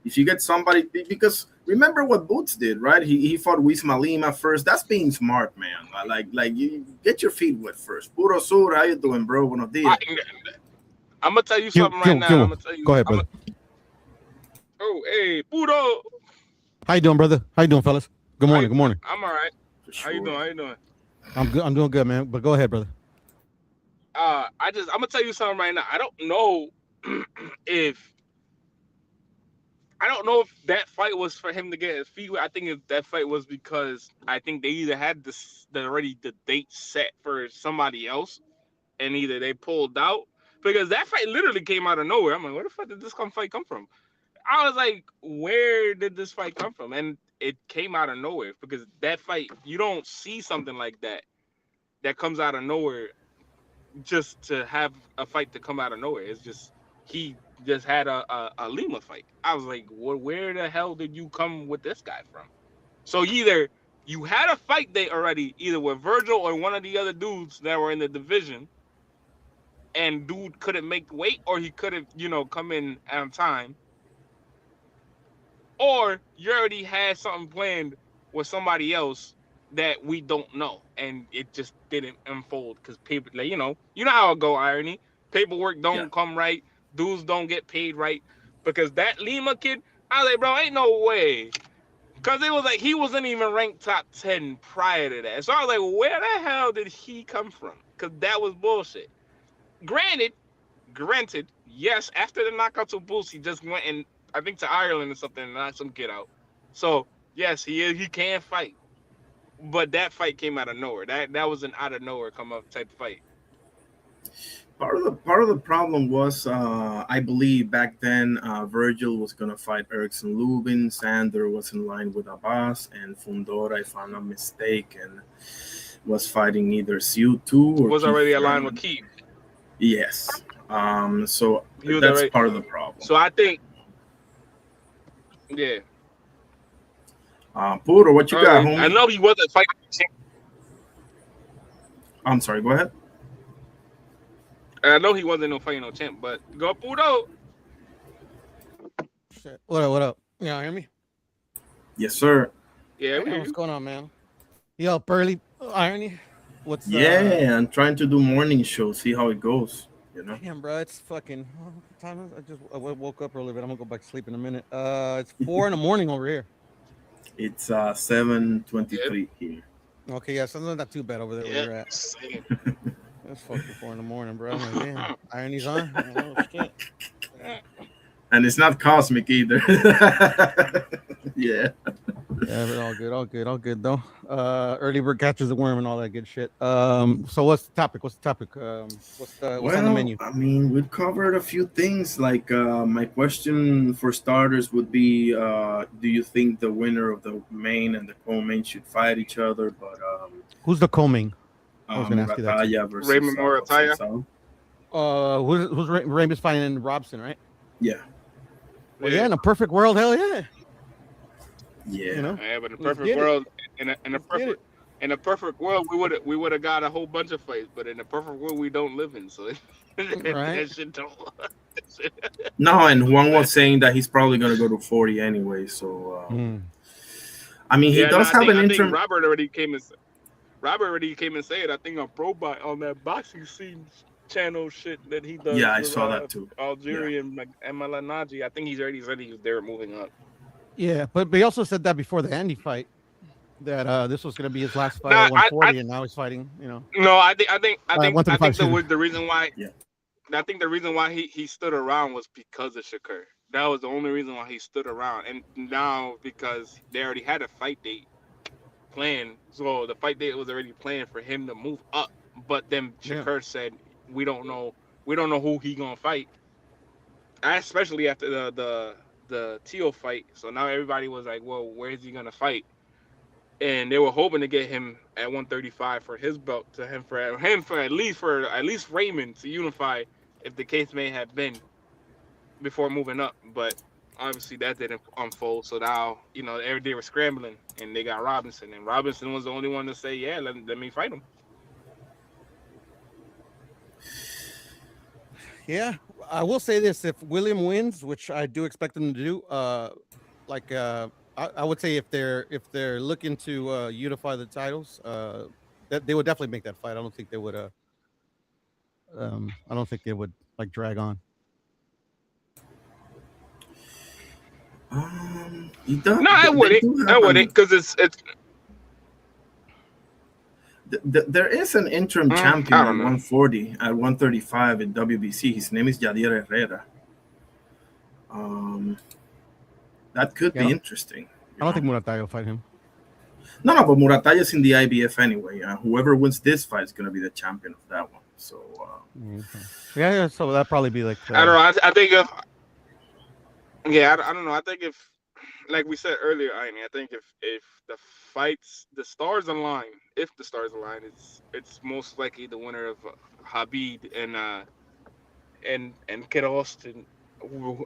if you get somebody, because remember what Boots did, right? He fought Wisma Lima first. That's being smart, man. Like you get your feet wet first. Puro Sur, how you doing, bro? Buenos I, dias. I'm gonna tell you Q, something right Q, now. Q. I'm gonna tell Go you. ahead, brother. Oh, hey, Pudo. How you doing, brother? How you doing, fellas? Good I, morning. Good morning. I'm all right. For How you doing? sure. How you doing? I'm good. I'm doing good, man. But go ahead, brother. I'm gonna tell you something right now. I don't know if I don't know if that fight was for him to get his feet wet. I think if that fight was because I think they either had the date set for somebody else, and either they pulled out because that fight literally came out of nowhere. I'm like, where the fuck did this fight come from? I was like, where did this fight come from? And it came out of nowhere because that fight, you don't see something like that comes out of nowhere just to have a fight to come out of nowhere. It's just he just had a Lima fight. I was like, where the hell did you come with this guy from? So either you had a fight date already, either with Virgil or one of the other dudes that were in the division, and dude couldn't make weight, or he couldn't, come in on time, or you already had something planned with somebody else that we don't know, and it just didn't unfold because people, like, how it go. Irony, paperwork Yeah. don't come right, dudes don't get paid right, because that Lima kid, I was like, bro, ain't no way, because it was like he wasn't even ranked top 10 prior to that. So I was like, where the hell did he come from? Because that was bullshit. Granted, yes, after the knockout to Boots, he just went and I think to Ireland or something and knocked some kid out. So yes, he can fight, but that fight came out of nowhere. That was an out of nowhere come up type fight. Part of the problem was, I believe back then, Virgil was gonna fight Erickson Lubin. Sander was in line with Abbas, and Fundora, if I'm not mistaken, was fighting either Siu2 or Was Keith already aligned with Thurman. Keith. Yes. So He was that's already. part of the problem. So I think, yeah. Puro, what you got, I homie? know he wasn't fighting. I'm sorry. Go ahead. I know he wasn't no fighting no champ, but go Pudo. Shit. What up? What up? You hear me? Yes, sir. Yeah, we Hey, hear what's you. going on, man? You up early? Irony? What's Yeah, I'm trying to do morning show. See how it goes. You know, Damn, bro, it's fucking. What time is it? I woke up early, but I'm gonna go back to sleep in a minute. It's 4 in the morning over here. it's Yep. 7:23 here, Okay, yeah, so not too bad over there where Yep. you're at. Same. It's fucking 4 in the morning, bro. I'm like, damn, irony's on. Oh shit. and it's not cosmic either. Yeah. Yeah, but all good, all good, all good though. Early bird catches the worm and all that good shit. So what's the topic? What's the topic? What's on the Well, menu? I mean, we've covered a few things. Like, my question for starters would be, do you think the winner of the main and the co-main should fight each other? But Who's the co-main? I was gonna ask you that too. Murataya versus Raymond Morataya. Consensao. Who's Ramus fighting Robson, right? Yeah, Well, yeah, in a perfect world, hell yeah. yeah. You know, Yeah, but in a let's perfect get it. world, in a Let's get it. perfect world, we would have got a whole bunch of fights. But in a perfect world, we don't live in, so Right. that shit don't. that shit No, and looks Juan bad. was saying that he's probably going to go to 40 anyway. So, Mm. I mean, he Yeah, no, does have an I think interim. Robert already came and said. I think on on that boxing scene channel shit that he Yeah, does I with saw that too. Yeah. Algeria and like Malanaji. I think he's already said he's there moving up. Yeah, but he also said that before the Andy fight that this was gonna be his last fight No, at 140, and now he's fighting. no, I 135. think Excuse me. the reason why Yeah. I think the reason why he stood around was because of Shakur. That was the only reason why he stood around. And now because they already had a fight date planned, so the fight date was already planned for him to move up. But then Yeah. Shakur said, "We don't know who he gonna fight." Especially after the Teo fight. So now everybody was like, "Well, where is he gonna fight?" And they were hoping to get him at 135 for his belt to him for at least Raymond to unify if the case may have been before moving up, but obviously that didn't unfold. So now, every day we're scrambling, and they got Robinson, and Robinson was the only one to say, "Yeah, let me fight him." Yeah, I will say this: if William wins, which I do expect them to do, like I would say if they're looking to unify the titles, that they would definitely make that fight. I don't think they would. I don't think they would like drag on. He does. No, I They wouldn't. do I have wouldn't, an. because it's. There is an interim champion I at don't know. 140, at 135 in WBC. His name is Yadier Herrera. Um, that could Yeah, be interesting. I don't think Murataya will fight him. No, but Murataya is in the IBF anyway. Whoever wins this fight is going to be the champion of that one. So, Okay. Yeah. So that'd probably be like. I don't know. I think if I don't know. I think if, like we said earlier, I think if the stars align, if the stars align, it's most likely the winner of Habib and Kid Austin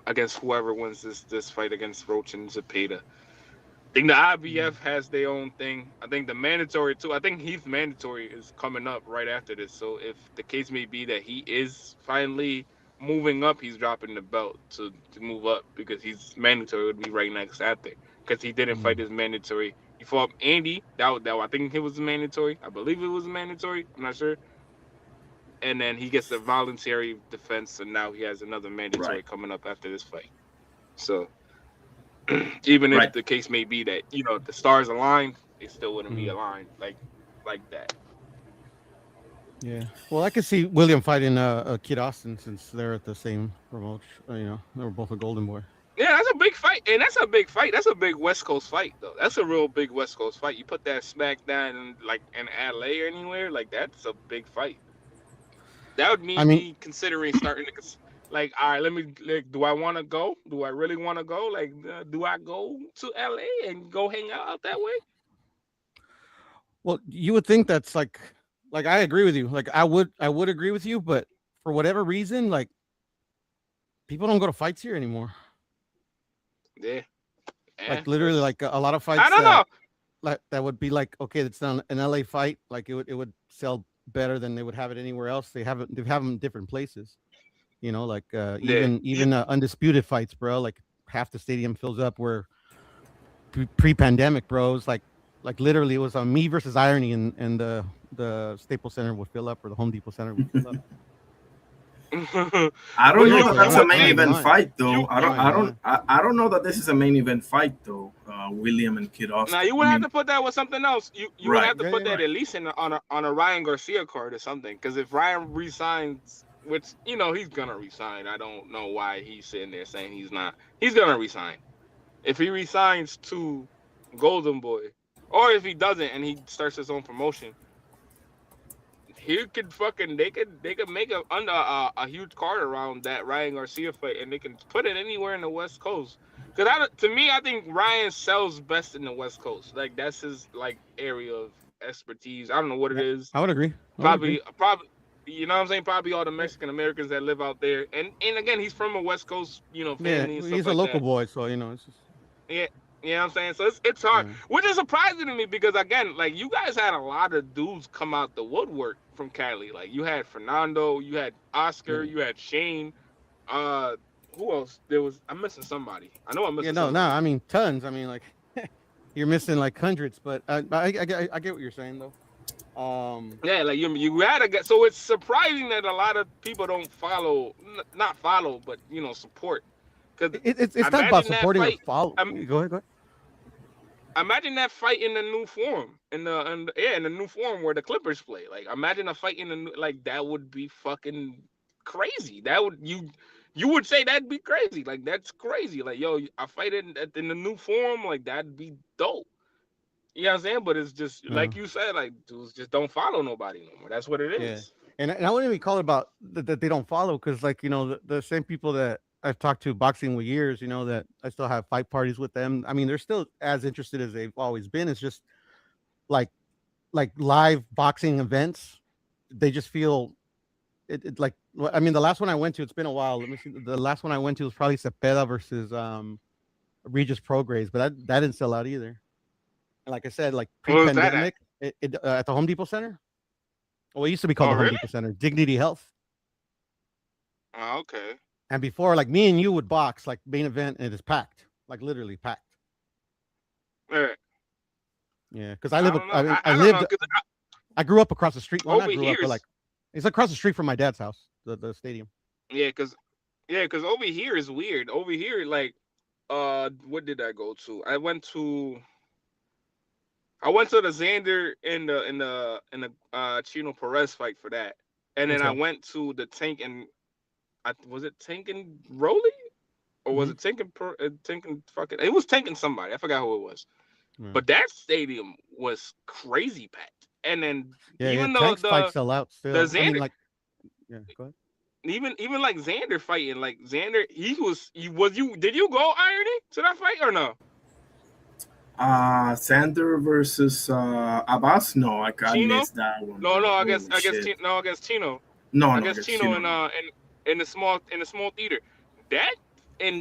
against whoever wins this fight against Roach and Zepeda. I think the IBF has their own thing. I think the mandatory too. I think Heath mandatory is coming up right after this. So if the case may be that he is finally moving up, he's dropping the belt to move up, because he's mandatory would be right next after, because he didn't fight his mandatory. He fought Andy. That I think it was mandatory. I believe it was mandatory. I'm not sure. And then he gets a voluntary defense, and now he has another mandatory right, coming up after this fight. So even if right. the case may be that the stars aligned, they still wouldn't be Mhm. aligned like that. Yeah. Well, I could see William fighting Kid Austin since they're at the same promotion. They were both a Golden Boy. Yeah, that's a big fight, and that's a big fight. That's a big West Coast fight, though. That's a real big West Coast fight. You put that SmackDown in LA or anywhere, like that's a big fight. That would I mean mean, me considering starting to like, all right, let me like, do I want to go? Do I really want to go? Like, do I go to LA and go hang out that way? well, you would think that's like I agree with you. Like I would agree with you, but for whatever reason, like people don't go to fights here anymore. Yeah, yeah. Like literally, like a lot of I fights don't know. that would be like, okay, it's not an LA fight. Like it would sell better than they would have it anywhere else. They have them in different places. Like Yeah, even undisputed fights, bro. Like half the stadium fills up. Where pre-pandemic, bro, it's like literally it was on me versus Irony, and the Staples Center would fill up, or the Home Depot Center would fill up. I don't But know you, that Seriously, that's you a would main think event lying. fight you though. I You don't might be I don't lying. I don't know that this is a main event fight though. William and Kid now Austin. you I would have mean, to put that with something else. You would right. have to Yeah, put yeah. that at least on a Ryan Garcia card or something. Because if Ryan resigns, which he's gonna resign. I don't know why he's sitting there saying he's not. He's gonna resign. If he resigns to Golden Boy, or if he doesn't and he starts his own promotion, he could fucking they could make a huge card around that Ryan Garcia fight, and they can put it anywhere in the West Coast. Because to me, I think Ryan sells best in the West Coast. Like that's his like area of expertise. I don't know what it Yeah, is. I would agree. I would agree. Probably, you know what I'm saying? Probably all the Yeah, Mexican Americans that live out there, and again, he's from a West Coast, yeah, family and stuff he's a like local that. boy, so it's just Yeah, you know what I'm saying? So it's hard, yeah, which is surprising to me because again, like you guys had a lot of dudes come out the woodwork from Cali. Like you had Fernando, you had Oscar, yeah. you had Shane. Uh, who else? There was I'm missing somebody. I know I'm Yeah, missing no, no. somebody. I mean, tons. I mean, like you're missing like hundreds, but I get what you're saying though. Yeah, like you had to get. So it's surprising that a lot of people don't follow, not follow, but support. Because it's not about imagine that supporting or fight. follow. Um, Go ahead, go ahead. Imagine that fight in the new form, in the new form where the Clippers play. Like, imagine a fight in the like that would be fucking crazy. That would you would say that'd be crazy. Like that's crazy. Like yo, I fight in the new form. Like that'd be dope. You know what I'm saying? But it's just Yeah, like you said. Like dudes just don't follow nobody no more. That's what it yeah. is. And I wouldn't even call it about that they don't follow because like the same people that I've talked to boxing with years, that I still have fight parties with them. I mean, they're still as interested as they've always been. It's just like live boxing events. They just feel it like I mean the last one I went to, it's been a while. Let me see. The last one I went to was probably Cepeda versus Regis Prograis, but that didn't sell out either. And like I said, like What was that at? pre-pandemic, at the Home Depot Center. Well, it used to be called Oh the Home really? Depot Center, Dignity Health. Oh, okay. And before, like me and you would box like main event, and it is packed, like literally packed. Yeah. Yeah, because I don't know. I I don't know lived, because I grew up across the street. Well, over not grew up, here but is like it's across the street from my dad's house, the stadium. yeah, because over here is weird. Over here, like, what did I go to? I went to the Xander in the Chino Perez fight for that, and then I Okay. went to the Tank and was it Tank and Rolly or was Mm-hmm. it Tank and fucking it was Tank and somebody I forgot who it was, Yeah. but that stadium was crazy packed, and then Yeah, yeah. even though Tanks fight sell out the still. I mean, Xander like, yeah. Go ahead. even like Xander fighting like Xander did you go Irony to that fight or no? Sander versus Abbas. No, I Chino? missed that one, No, bro. no, Holy shit. No, against Chino. No, I no, guess against Chino Chino, no. in the small theater. That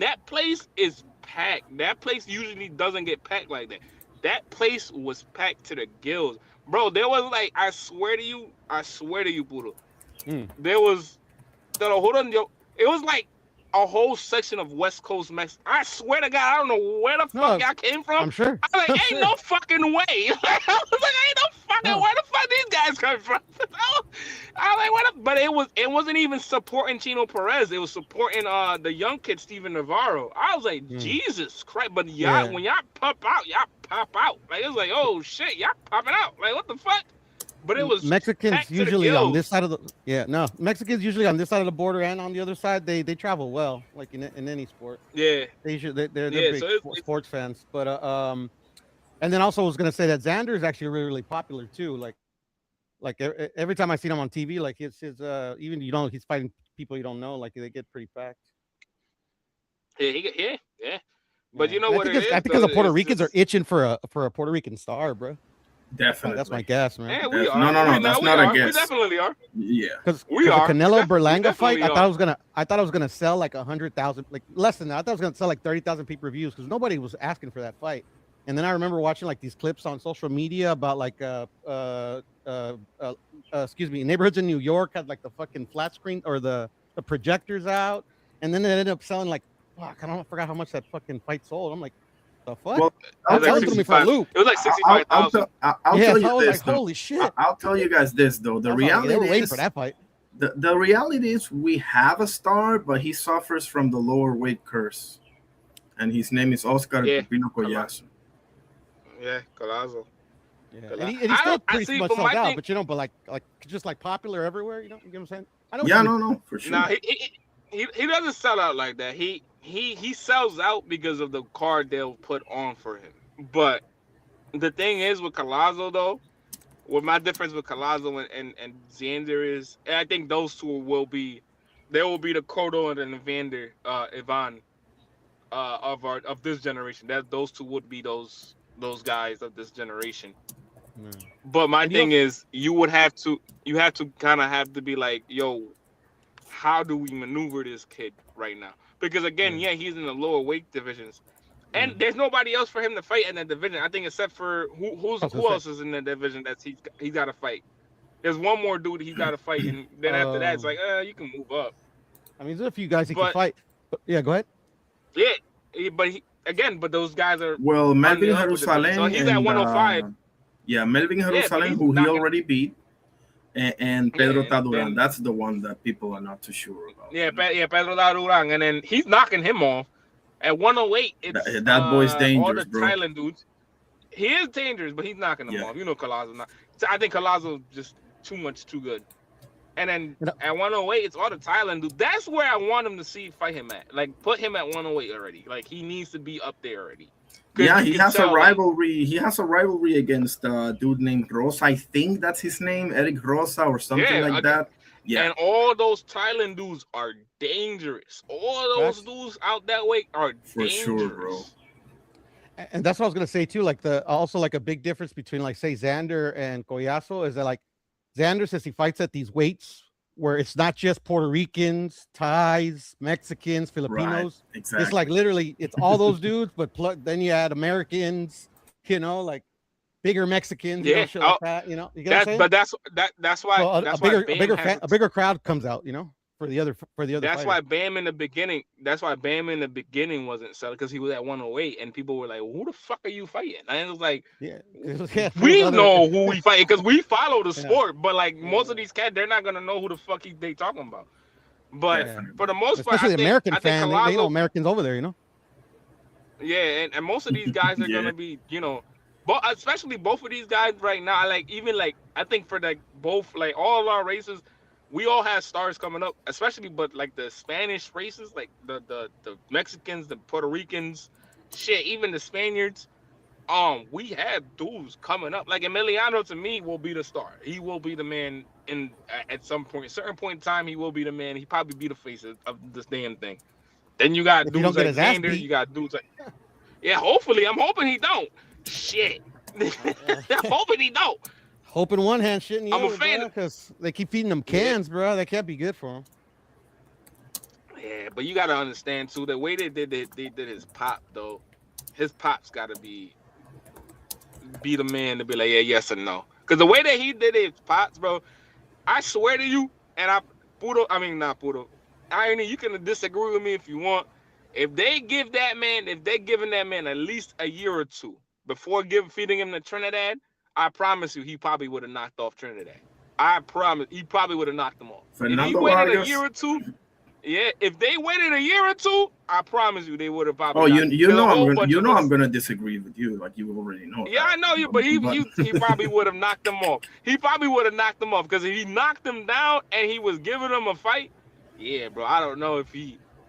that place is packed. That place usually doesn't get packed like that. That place was packed to the gills, bro. There was like I swear to you, Poodle. Mm. There was hold on, yo. It was like a whole section of West Coast Mex. I swear to God, I don't know where the fuck No, y'all came from. I'm sure. I was I'm like, ain't sure. no fucking way. I was like, ain't no fucking No. where the fuck these guys come from. I was like, what? But it wasn't even supporting Chino Perez. It was supporting the young kid Steven Navarro. I was like, Mm. Jesus Christ! But Yeah. when y'all pop out. Like it was like, oh shit, y'all popping out. Like what the fuck? But it was Mexicans packed to the usually on this gills. side of the Mexicans usually on this side of the border and on the other side they travel well like in any sport. Yeah, They're yeah. big So sports fans, but and then also I was gonna say that Xander is actually really, really popular too. Like every time I see him on TV, like his even he's fighting people you don't know, like they get pretty packed. yeah. But Yeah, you know and what it I is think because though. the Puerto It's Ricans are just itching for a Puerto Rican star, bro. That's my Definitely. guess, man. yeah, we No, are. no, no. That's We not a are. We guess. definitely are. Yeah. Because We the are. Canelo We Berlanga fight, definitely I thought I was gonna sell like 100,000, like less than that. I thought I was gonna sell like 30,000 pay-per-views because nobody was asking for that fight. And then I remember watching like these clips on social media about like excuse me, neighborhoods in New York had like the fucking flat screen or the projectors out, and then it ended up selling like fuck. I forgot how much that fucking fight sold. I'm like, the fuck? Well, It I'll was like tell That you. threw me for a 65. loop. It was like I'll, 65,000. I'll Yeah, tell so I you was this like, though. holy shit. I'll tell you guys this though. The I was like, they were reality waiting is for that fight. the reality is we have a star, but he suffers from the lower weight curse, and his name is Oscar Yeah, Pepino Col- Collazo. yeah, Colazo. Yeah, and Col- he's I still don't. I pretty see, much but sold my out, thing. but but just like popular everywhere. You get what I'm saying? I know what you Yeah, mean. no, no, for Nah, sure. he doesn't sell out like that. He sells out because of the card they'll put on for him. But the thing is with Colazo though, what my difference with Colazo and Xander is, and I think those two they will be the Cotto and the Evander, Ivan, of this generation. That those two would be those guys of this generation. Yeah. But my And you thing also, is, you have to kind of have to be like, yo, how do we maneuver this kid right now? Because again, yeah, yeah, he's in the lower weight divisions, yeah. and there's nobody else for him to fight in that division. I think except for I was gonna who say, else is in that division that's he's got to fight. There's one more dude he's got to fight, and then after that, it's um, like, you can move up. I mean, there's a few guys he can But fight. But yeah, go ahead. yeah, but those guys are Well, on Melvin the upper division, so Jerusalem he's at and 105. yeah, Melvin Yeah, but Jerusalem, he's who he knocking. already beat, and Yeah, Pedro and Taduran. then That's the one that people are not too sure about. yeah, Pedro Larurang, and then he's knocking him off. At 108, it's That boy's all dangerous, the bro. Thailand dudes. He is dangerous, but he's knocking them Yeah, off. You know, Colazo not. So I think Colazo just too good. And then You know, at 108, it's all the Thailand dudes. That's where I want him to fight him at. Like put him at 108 already. Like he needs to be up there already. Because yeah. you can tell, like, He has a rivalry against a dude named Rosa. I think that's his name, Eric Rosa or something yeah, like that. Yeah, and all those Thailand dudes are dangerous. All those facts. dudes out that way are for sure, bro. dangerous. And that's what I was gonna say too. Like the also like a big difference between like say Xander and Collazo is that like Xander says he fights at these weights where it's not just Puerto Ricans, Thais, Mexicans, Right, Filipinos. exactly. It's like literally it's all those dudes, but then you add Americans, like bigger Mexicans, Yeah, shit like that. You get what I'm saying? that's why So Bam has a bigger crowd comes out, for the other That's fighters. why Bam in the beginning. That's why Bam in the beginning wasn't selling because he was at 108, and people were like, "Who the fuck are you fighting?" And it was like, Yeah, yeah. Those we other, know who we fighting because we follow the yeah, sport. But like most of yeah, these cats, they're not gonna know who the fuck they talking about. But yeah. for Definitely. the most part, Especially the American I think fan, they know Colazo, Americans over there. yeah, and most of these guys are Yeah, gonna be, but especially both of these guys right now. I think for like both like all of our races, we all have stars coming up, especially but like the Spanish races, like the Mexicans, the Puerto Ricans, shit, even the Spaniards. We have dudes coming up. Like Emiliano to me will be the star. He will be the man at some point, certain point in time. He will be the man. He probably be the face of this damn thing. Then you got If you don't dudes get like his ass Xander. beat, You got dudes like, yeah. Hopefully, I'm hoping he don't. Shit. I'm hoping he don't. hope in one hand, shit in the I'm a other, fan. bro. Because they keep feeding them cans, bro. That can't be good for them. Yeah, but you gotta understand too. The way they did his pop though. His pop's gotta be the man to be like, yeah, yes or no. Because the way that he did his pops, bro, I swear to you, and not Puro. Irony, you can disagree with me if you want. If they're giving that man at least a year or two before feeding him to Trinidad, I promise you, he probably would have knocked off Trinidad. I promise, he probably would have knocked him off. If he Fernando waited a Vargas. year or two, yeah, if they waited a year or two, I promise you, they would have Oh, probably knocked. There's a whole bunch of I'm gonna disagree with you. Like you already know Yeah, I that. know you, but he probably would have knocked them off. He probably would have knocked them off because if he knocked them down and he was giving them a fight, yeah, bro. I don't know if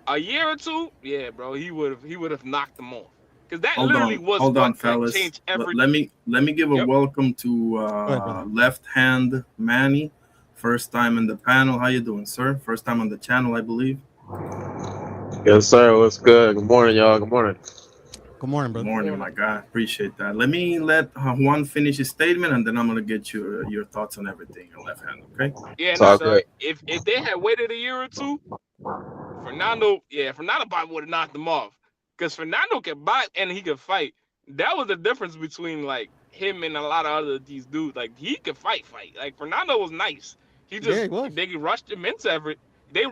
a year or two, yeah, bro. He would have knocked them off because that literally was hold on, what like, fellas. changed everything. Let me give a Yep. welcome to Left Hand Manny. First time in the panel. How you doing, sir? First time on the channel, I believe. Yes, sir. What's good? Good morning, y'all. Good morning. Good morning, Good brother. morning, my guy. Appreciate that. Let me let Juan finish his statement, and then I'm gonna get your thoughts on everything in Left Hand. Okay? Yeah, It's no, all sir. good. If they had waited a year or two, Fernando probably would have knocked him off because Fernando can box and he can fight. That was the difference between like him and a lot of other these dudes. Like he could fight. Like Fernando was nice. He Yeah, he was. they rushed him into everything. They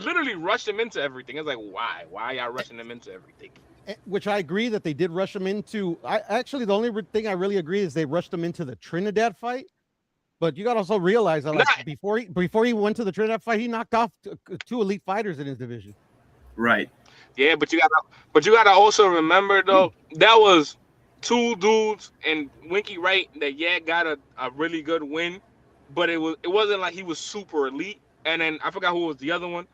literally rushed him into everything. It's like why? Why y'all rushing him into everything? Which I agree that they did rush him into. I actually the only thing I really agree is they rushed him into the Trinidad fight. But you got to also realize that, like, Not before he went to the Trinidad fight, he knocked off two elite fighters in his division. Right. yeah, but you gotta also remember though that was two dudes and Winky Wright that got a really good win, but it wasn't like he was super elite. And then I forgot who was the other one.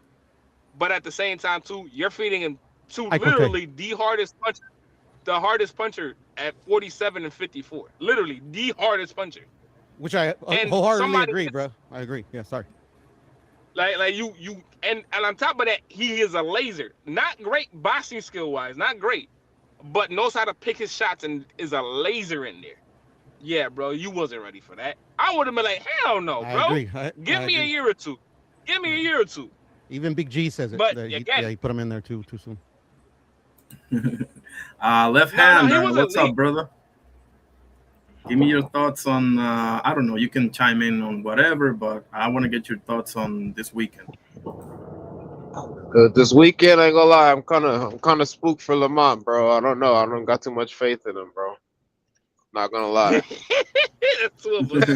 But at the same time too, you're feeding him to Ike Tay, literally the hardest puncher at 47 and 54. Literally the hardest puncher. which I And wholeheartedly somebody agree, bro. I agree. Yeah, sorry. like you and on top of that, he is a laser. Not great boxing skill wise, not great, but knows how to pick his shots and is a laser in there. Yeah, bro, you wasn't ready for that. I would have been like, hell no, I bro. agree. Give I me a agree. year or two. Give me a year or two. Even Big G says it. But That again, he put him in there too soon. Left no, hand. he was What's up, elite. brother? Give me your thoughts on. I don't know. You can chime in on whatever, but I want to get your thoughts on this weekend. This weekend, I ain't gonna lie, I'm kind of spooked for Lamont, bro. I don't know. I don't got too much faith in him, bro. Not gonna lie. That's two of us.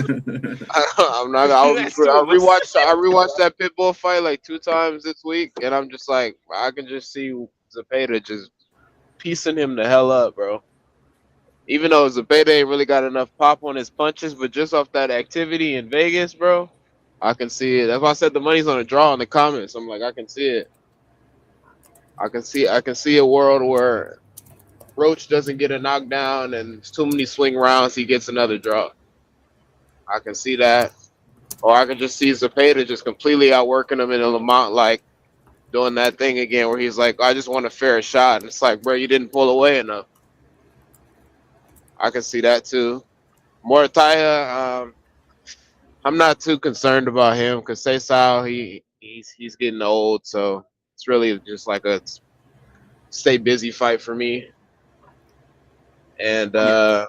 I'm not. I That's two of us. rewatched that Pitbull fight like 2 times this week, and I'm just like, I can just see Zepeda just piecing him the hell up, bro. Even though Zepeda ain't really got enough pop on his punches, but just off that activity in Vegas, bro, I can see it. That's why I said the money's on a draw in the comments. I'm like, I can see it. I can see a world where Roach doesn't get a knockdown and it's too many swing rounds, he gets another draw. I can see that. Or I can just see Zepeda just completely outworking him in a Lamont, like doing that thing again where he's like, I just want a fair shot. And it's like, bro, you didn't pull away enough. I can see that too. Morataya, I'm not too concerned about him because Seisao, he's getting old, so it's really just like a stay busy fight for me. And on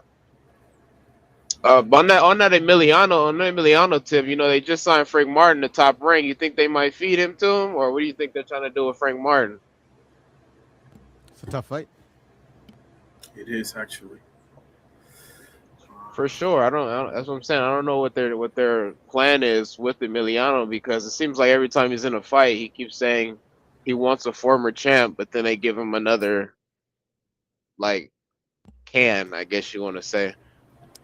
that Emiliano tip, they just signed Frank Martin to Top Rank. You think they might feed him to him, or what do you think they're trying to do with Frank Martin? It's a tough fight. It is actually. For sure, I don't. That's what I'm saying. I don't know what their plan is with Emiliano because it seems like every time he's in a fight, he keeps saying he wants a former champ, but then they give him another, like, I guess you want to say.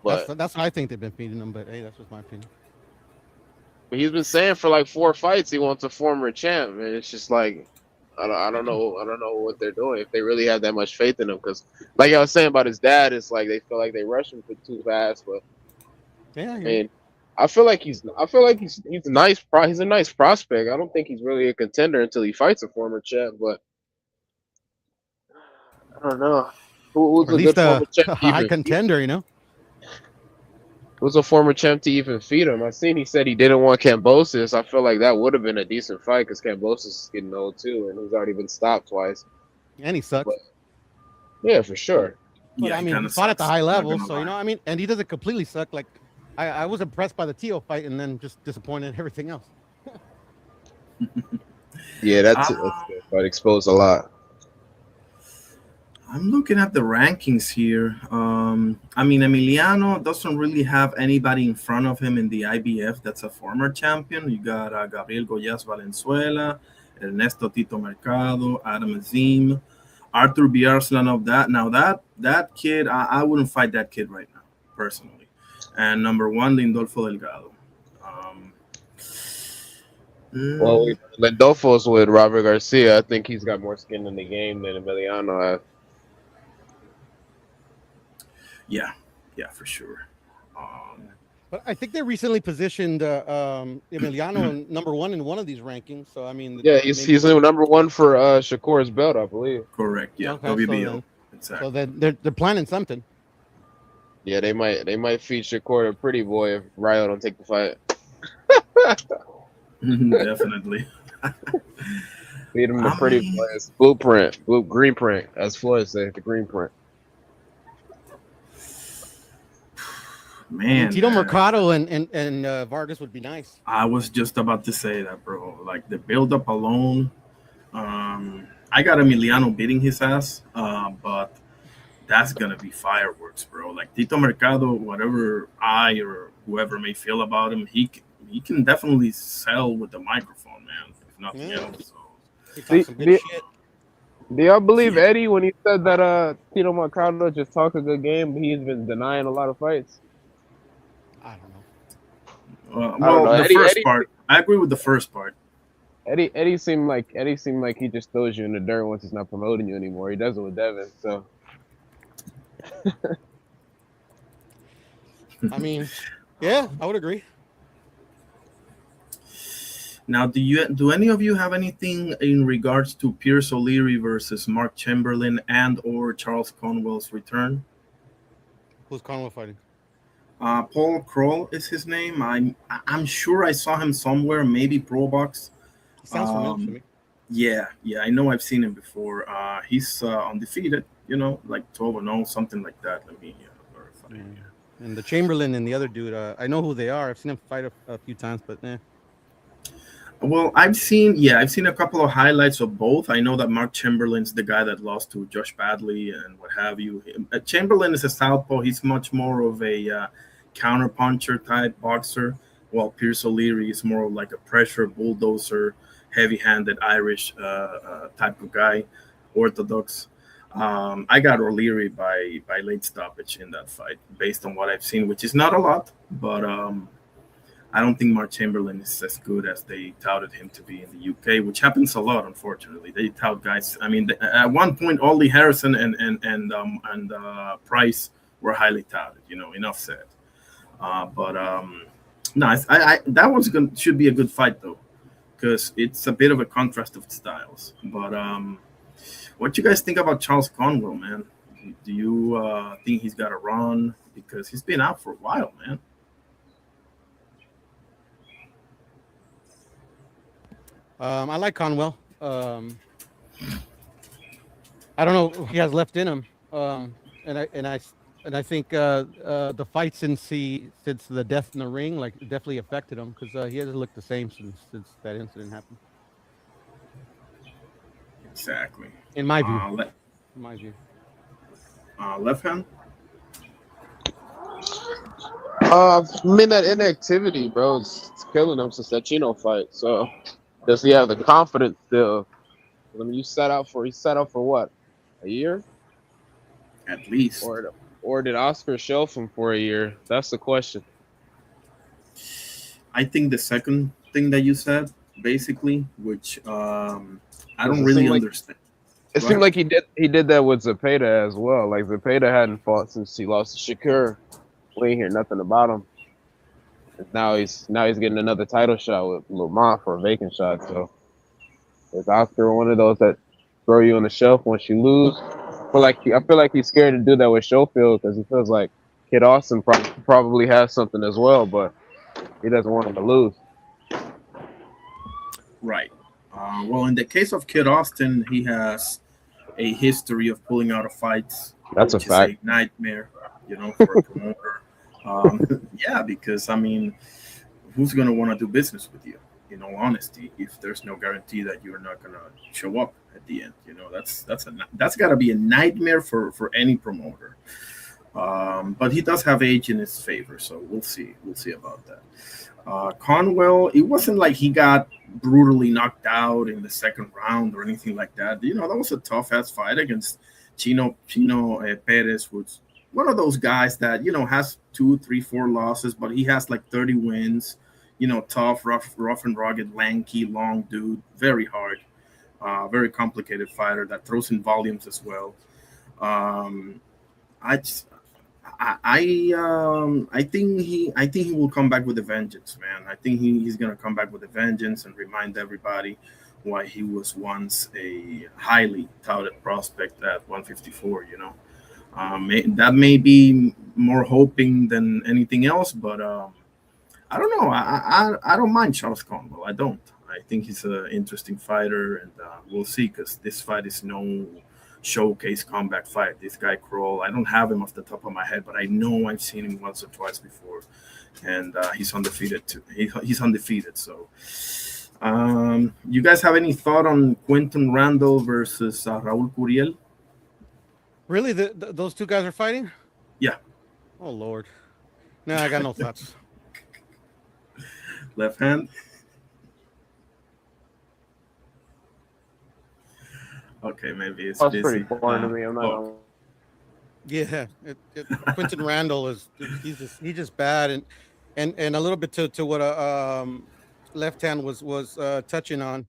But That's what I think they've been feeding him. But hey, that's just my opinion. But he's been saying for like 4 fights he wants a former champ, and it's just like I don't know what they're doing if they really have that much faith in him. Because like I was saying about his dad, it's like they feel like they rush him too fast. But Yeah. I mean, I feel like he's a nice he's a nice prospect. I don't think he's really a contender until he fights a former champ. But I don't know who's Or at a least good former champ. a high contender, Who's a former champ to even feed him? I seen he said he didn't want Kambosos. I feel like that would have been a decent fight because Kambosos is getting old too, and he's already been stopped twice. And he sucks. But, yeah, for sure. But Yeah, I mean, he fought at the high level, so I mean, and he doesn't completely suck. Like, I was impressed by the Tio fight, and then just disappointed in everything else. Yeah, that's good. But exposed a lot. I'm looking at the rankings here. I mean, Emiliano doesn't really have anybody in front of him in the IBF that's a former champion. You got Gabriel Goyas Valenzuela, Ernesto Tito Mercado, Adam Azim, Arthur Biarslanov. That kid, I wouldn't fight that kid right now, personally. And number 1, Lindolfo Delgado. Well, Lindolfo's with Robert Garcia. I think he's got more skin in the game than Emiliano has. Yeah, for sure. But I think they recently positioned Emiliano number 1 in one of these rankings. So I mean, yeah, he's number 1 for Shakur's belt, I believe. Correct. Yeah, okay, WBO. So then they're planning something. Yeah, they might feed Shakur a pretty boy if Ryo don't take the fight. Definitely. Feed him the pretty boy. It's green print, as Floyd said, the green print. Man, Tito Mercado and Vargas would be nice. I was just about to say that, bro. Like the build-up alone. I got Emiliano beating his ass, but that's gonna be fireworks, bro. Like Tito Mercado, whatever I or whoever may feel about him, he can definitely sell with the microphone, man. If nothing Yeah, else. So he talks Do, some good do, shit. do y'all believe yeah. Eddie when he said that Tito Mercado just talks a good game, but he's been denying a lot of fights? I don't know. I don't Well, know. the Eddie first Eddie part, I agree with the first part. Eddie seemed like he just throws you in the dirt once he's not promoting you anymore. He does it with Devin. So I mean, yeah, I would agree. Now, do any of you have anything in regards to Pierce O'Leary versus Mark Chamberlain and or Charles Conwell's return? Who's Conwell fighting? Paul Kroll is his name. I'm sure I saw him somewhere, maybe Pro Box. He sounds familiar to Um, me. yeah, I know I've seen him before. He's undefeated, like 12-0, something like that. Let me verify Yeah. here. And the Chamberlain and the other dude, I know who they are. I've seen them fight a few times, but Well, I've seen a couple of highlights of both. I know that Mark Chamberlain's the guy that lost to Josh Badley and what have you. Chamberlain is a southpaw. He's much more of a counter puncher type boxer, while Pierce O'Leary is more of like a pressure bulldozer, heavy-handed Irish type of guy, orthodox. I got O'Leary by late stoppage in that fight, based on what I've seen, which is not a lot, but I don't think Mark Chamberlain is as good as they touted him to be in the UK, which happens a lot, unfortunately. They tout guys. I mean, at one point, Ollie Harrison and Price were highly touted. Enough said. But no, that one's going should be a good fight though, because it's a bit of a contrast of styles. But what you guys think about Charles Conwell, man? Do you think he's got a run? Because he's been out for a while, man. I like Conwell. I don't know. He has left in him. And I think the fight since the death in the ring like definitely affected him because he hasn't looked the same since that incident happened. Exactly. In my view. Le- In my view. left hand. I mean that inactivity, bro, it's killing him since that Chino fight. So does he have the confidence still? I mean, he sat out for what, a year, At least. or did Oscar shelf him for a year? That's the question. I think the second thing that you said, basically, which I Because don't really understand. it Go seemed ahead. like he did that with Zepeda as well. Like Zepeda hadn't fought since he lost to Shakur. We ain't hear nothing about him. And now he's getting another title shot with Lamont for a vacant shot. So is Oscar one of those that throw you on the shelf once you lose? I feel like he's scared to do that with Schofield because he feels like Kid Austin probably has something as well, but he doesn't want him to lose. Right. Well, in the case of Kid Austin, he has a history of pulling out of fights, That's a which is fact. a nightmare, for a promoter. Yeah, because I mean, who's gonna want to do business with you? In all honesty, if there's no guarantee that you're not gonna show up at the end, that's gotta be a nightmare for any promoter. But he does have age in his favor, so we'll see. We'll see about that. Conwell, it wasn't like he got brutally knocked out in the second round or anything like that. That was a tough ass fight against Chino Perez, who's one of those guys that has 2, 3, 4 losses, but he has like 30 wins. Tough, rough and rugged, lanky, long dude, very hard, very complicated fighter that throws in volumes as well. Um, I just, I think he will come back with a vengeance, man. I think he's gonna come back with a vengeance and remind everybody why he was once a highly touted prospect at 154. That may be more hoping than anything else, but I don't know. I don't mind Charles Conwell. I don't. I think he's an interesting fighter, and we'll see because this fight is no showcase comeback fight. This guy Kroll, I don't have him off the top of my head, but I know I've seen him once or twice before, and he's undefeated too. He's undefeated. So, you guys have any thought on Quentin Randall versus Raul Curiel? Really, those two guys are fighting? Yeah, Oh Lord, no, I got no thoughts. left hand. Okay, maybe it's That's pretty busy. boring to me. I'm not Oh, gonna. Yeah, Quentin Randall is he's just bad, and a little bit to what left hand was touching on.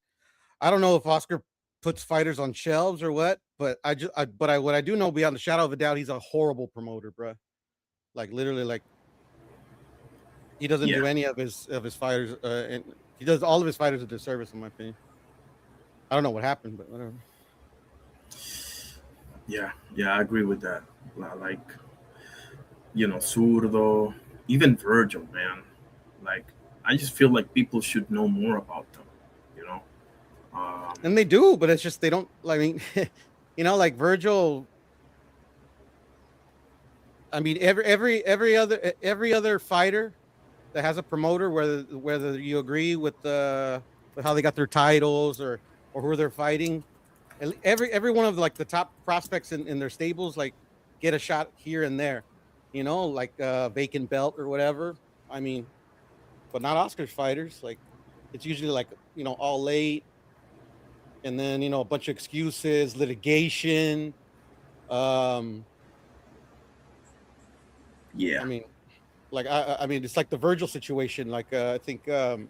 I don't know if Oscar puts fighters on shelves or what, but what I do know beyond the shadow of a doubt, he's a horrible promoter, bro. Like literally, like he doesn't yeah, do any of his fighters, and he does all of his fighters a disservice, in my opinion. I don't know what happened, but whatever. yeah. I agree with that. Like, Zurdo, even Virgil, man. Like, I just feel like people should know more about them. You know. And they do, but it's just they don't. I mean, like Virgil. I mean, every other fighter that has a promoter, whether you agree with how they got their titles or who they're fighting, every one of like the top prospects in their stables like get a shot here and there, like vacant belt or whatever. I mean, but not Oscars fighters. Like it's usually like all late, and then a bunch of excuses, litigation. Um, I Yeah. mean, like I mean, it's like the Virgil situation. Like I think Juan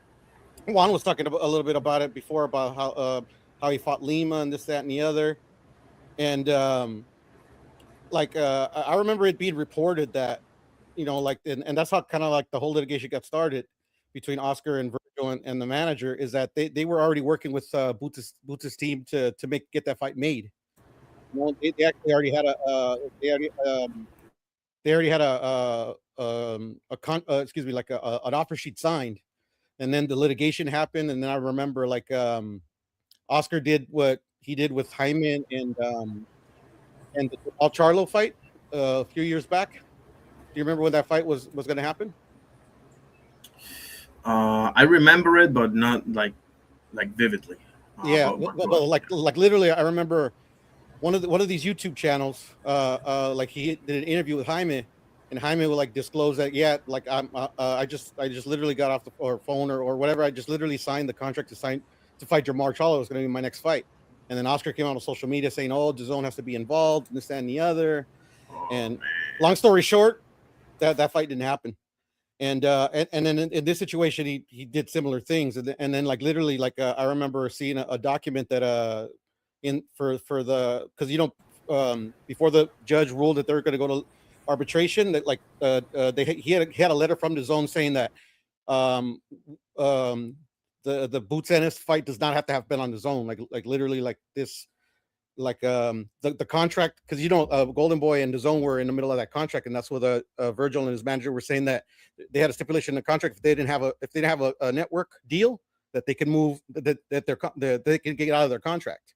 was talking a little bit about it before about how he fought Lima and this, that, and the other, and like I remember it being reported that like and that's how kind of like the whole litigation got started between Oscar and Virgil and the manager is that they were already working with Buta's team to get that fight made. They actually already had they already had excuse me, like an offer sheet signed, and then the litigation happened, and then I remember like Oscar did what he did with Hyman and the Al Charlo fight a few years back. Do you remember when that fight was going to happen? I remember it, but not like vividly. Yeah, But but go ahead. like literally, I remember one of these YouTube channels. Like he did an interview with Jaime, and Jaime will like disclose that like I just literally got off the or phone or whatever. I just literally signed the contract to fight Jamar Charlo. It was going to be my next fight. And then Oscar came out on social media saying, "Oh, DAZN has to be involved, and this, that, and the other." Oh And man. long story short, that fight didn't happen. And then in this situation, he did similar things, and then like literally, like I remember seeing a document that in for the because before the judge ruled that they were going to go to arbitration, that like he had a letter from the zone saying that um um the Boots Ennis fight does not have to have been on the zone, like literally like this, like the contract, because Golden Boy and the Zone were in the middle of that contract, and that's where the Virgil and his manager were saying that they had a stipulation in the contract, if they didn't have a network deal, that they could move, that they could get out of their contract.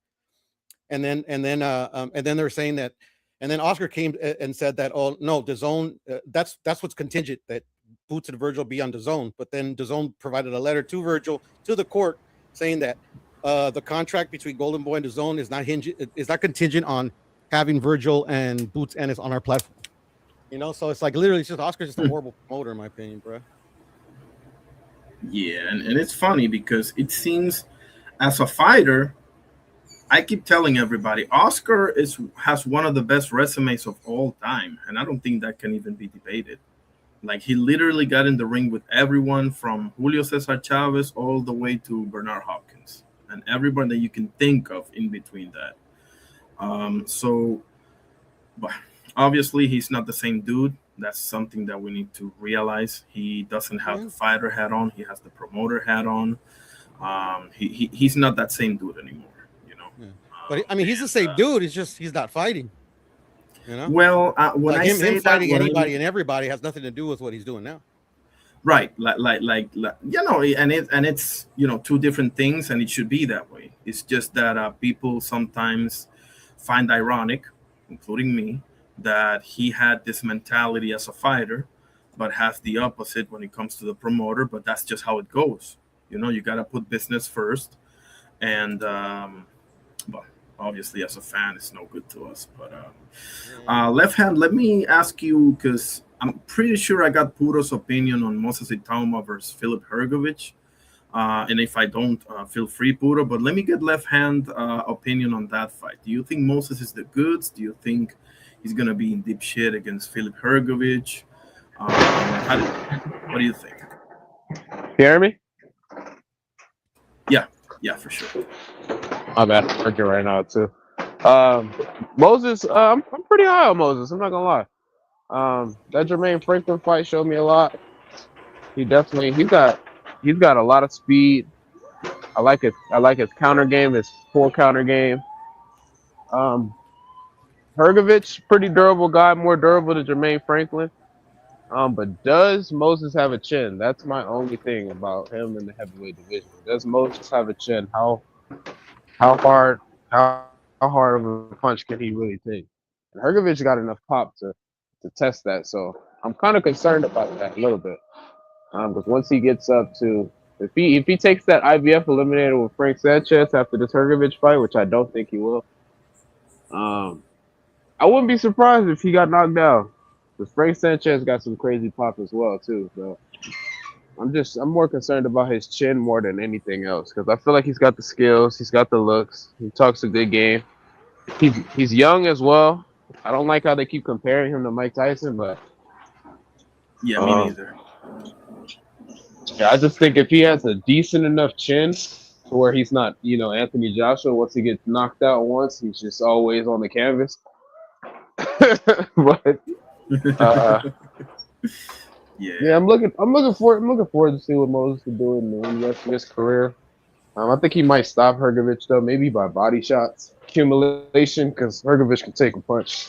And then they're saying that, and then Oscar came and said that, oh no, the Zone, that's what's contingent, that Boots and Virgil be on the Zone. But then the Zone provided a letter to Virgil, to the court, saying that the contract between Golden Boy and the Zone is not contingent on having Virgil and Boots Ennis on our platform. So it's like literally, it's just Oscar's just a horrible promoter, in my opinion, bro. Yeah, and it's funny because it seems as a fighter, I keep telling everybody Oscar has one of the best resumes of all time, and I don't think that can even be debated. Like he literally got in the ring with everyone from Julio Cesar Chavez all the way to Bernard Hopkins and everyone that you can think of in between that. So, but obviously he's not the same dude. That's something that we need to realize. He doesn't have the fighter hat on. He has the promoter hat on. He's not that same dude anymore. Yeah. But I mean, he's the same dude. It's just he's not fighting. Well, when like I say him fighting that, anybody and everybody has nothing to do with what he's doing now. Right, and it's two different things, and it should be that way. It's just that people sometimes find ironic, including me, that he had this mentality as a fighter, but has the opposite when it comes to the promoter. But that's just how it goes. You got to put business first, and but obviously as a fan, it's no good to us. But Yeah. left hand, let me ask you because I'm pretty sure I got Puro's opinion on Moses Itauma versus Philip Hergovich. And if I don't, feel free, Puro. But let me get left hand opinion on that fight. Do you think Moses is the goods? Do you think he's gonna be in deep shit against Philip Hergovich? What do you think? You hear me? Yeah, yeah, for sure. My bad. I'm working right now too. Um, Moses, I'm pretty high on Moses. I'm not gonna lie. That Jermaine Franklin fight showed me a lot. He's got a lot of speed. I like his counter game, his full counter game. Um, Hergovich, pretty durable guy, more durable than Jermaine Franklin. But does Moses have a chin? That's my only thing about him in the heavyweight division. Does Moses have a chin? How hard how hard of a punch can he really take? And Hergovich got enough pop to test that. So I'm kind of concerned about that a little bit. Because once he gets up to if he takes that IBF eliminator with Frank Sanchez after this Hergovich fight, which I don't think he will, um, I wouldn't be surprised if he got knocked down. Because Frank Sanchez got some crazy pop as well too. So I'm more concerned about his chin more than anything else. Because I feel like he's got the skills, he's got the looks, he talks a good game. He's young as well. I don't like how they keep comparing him to Mike Tyson, but Yeah, me um, neither. yeah, I just think if he has a decent enough chin to where he's not, Anthony Joshua, once he gets knocked out once, he's just always on the canvas. But yeah, Yeah. I'm looking forward to see what Moses can do in the rest of his career. I think he might stop Hergovich though, maybe by body shots accumulation, because Hergovich can take a punch.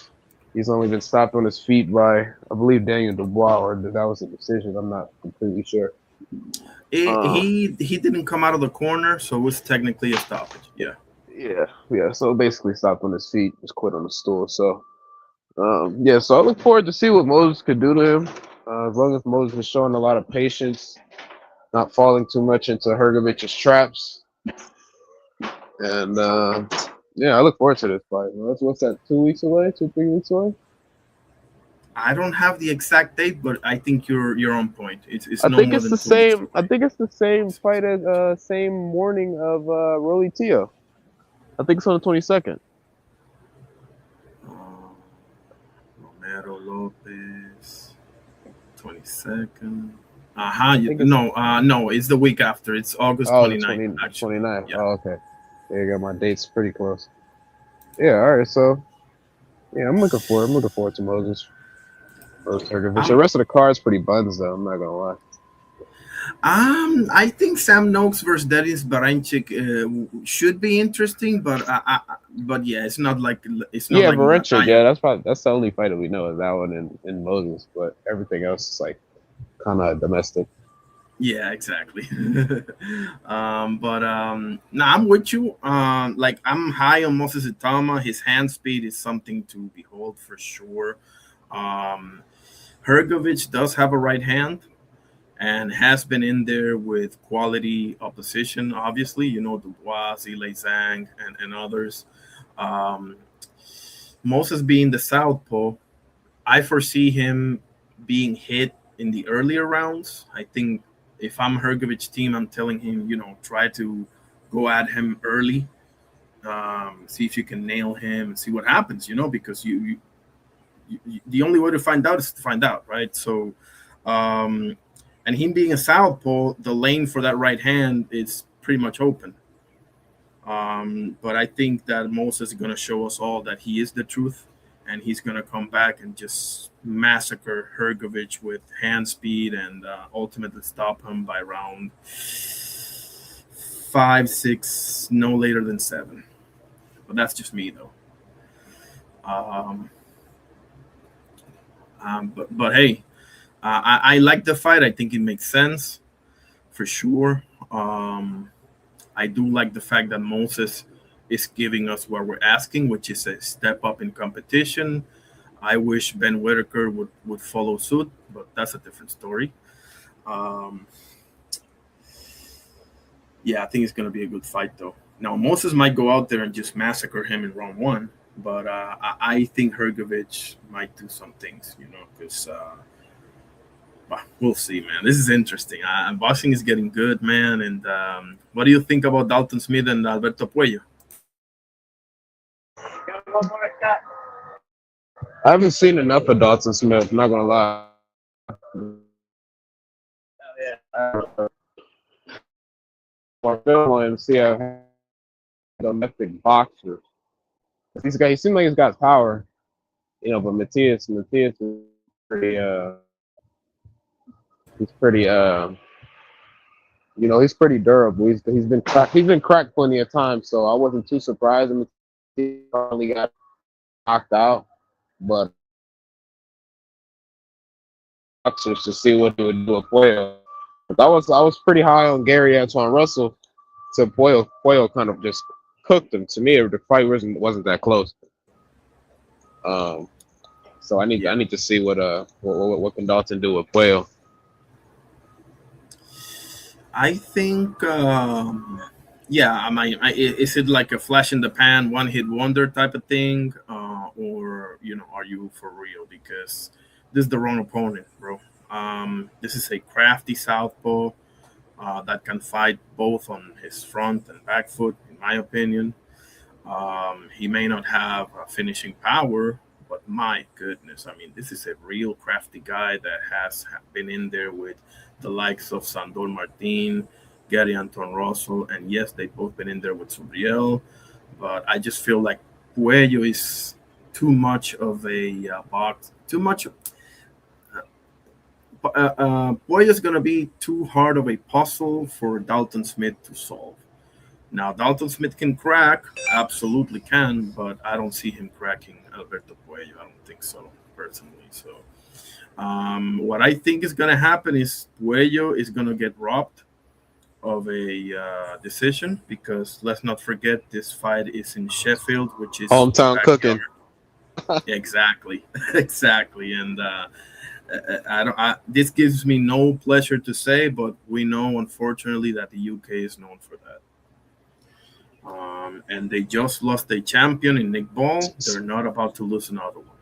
He's only been stopped on his feet by, I believe, Daniel Dubois, or that was a decision. I'm not completely sure. Um, He didn't come out of the corner, so it was technically a stoppage. Yeah. yeah. So basically, stopped on his feet, just quit on the stool. So yeah. So I look forward to see what Moses could do to him. As long as Moses is showing a lot of patience, not falling too much into Hergovich's traps, and yeah, I look forward to this fight. What's that? 2 weeks away? 3 weeks away? I don't have the exact date, but I think you're on point. It's I no think more it's than the 2 weeks same. I away. think it's the same fight as same morning of Rolly Tio. I think it's on the 22nd. Um, Romero Lopez, 22nd. I think it's No, no, it's the week after. It's August oh the 29th, 20 actually. 29th. Yeah. Oh, okay. There you go. My date's pretty close. Yeah. All right. So yeah, I'm looking forward. I'm looking forward to Moses versus Hergovich. The Um, rest of the card's pretty buns though. I'm not gonna lie. I think Sam Noakes versus Denis Baranchyk should be interesting, but yeah, it's not Yeah, like Varenchik. Natalia. Yeah, that's the only fight that we know is that one in Moses, but everything else is like kind of domestic. Yeah, exactly. But no, I'm with you. Like I'm high on Moses Itama. His hand speed is something to behold for sure. Um, Hergovich does have a right hand and has been in there with quality opposition. Obviously, Dubois, Zile Zhang, and others. Um, Moses being the southpaw, I foresee him being hit in the earlier rounds. I think if I'm Hergovich team, I'm telling him, try to go at him early, see if you can nail him and see what happens, because the only way to find out is to find out, right? So, um, and him being a southpaw, the lane for that right hand is pretty much open. But I think that Moses is going to show us all that he is the truth, and he's going to come back and just massacre Hergovich with hand speed and ultimately stop him by round 5, 6, no later than 7. But that's just me, though. Um, but hey, I like the fight. I think it makes sense for sure. I do like the fact that Moses is giving us what we're asking, which is a step up in competition. I wish Ben Whitaker would follow suit, but that's a different story. Um, yeah, I think it's going to be a good fight, though. Now Moses might go out there and just massacre him in round one, but I think Hergovich might do some things, because well, we'll see, man. This is interesting. Boxing is getting good, man. And what do you think about Dalton Smith and Alberto Puello? I haven't seen enough of Dalton Smith. Not gonna lie. More film on him, see a domestic boxer. He seems like he's got power, but Matthias is pretty he's pretty he's pretty durable. He's been cracked plenty of times, so I wasn't too surprised when he finally got knocked out. But boxers to see what he would do with Puello. But I was pretty high on Gary Antoine Russell. So Puello kind of just cooked him. To me, the fight wasn't that close. So I need to see what can Dalton do with Puello. I think, yeah. Is it like a flash in the pan, one hit wonder type of thing, or are you for real? Because this is the wrong opponent, bro. This is a crafty southpaw that can fight both on his front and back foot, in my opinion. He may not have finishing power, but my goodness, I mean, this is a real crafty guy that has been in there with the likes of Sandor Martin, Gary Anton Russell, and yes, they've both been in there with Suriel. But I just feel like Puello is too much of a box, too much. Puello is going to be too hard of a puzzle for Dalton Smith to solve. Now, Dalton Smith can crack, absolutely can, but I don't see him cracking Alberto Puello. I don't think so, personally. So, what I think is going to happen is Puello is going to get robbed of a decision because let's not forget this fight is in Sheffield, which is Hometown cooking. Exactly, exactly, and I don't. This gives me no pleasure to say, but we know, unfortunately, that the UK is known for that. And they just lost a champion in Nick Ball. They're not about to lose another one.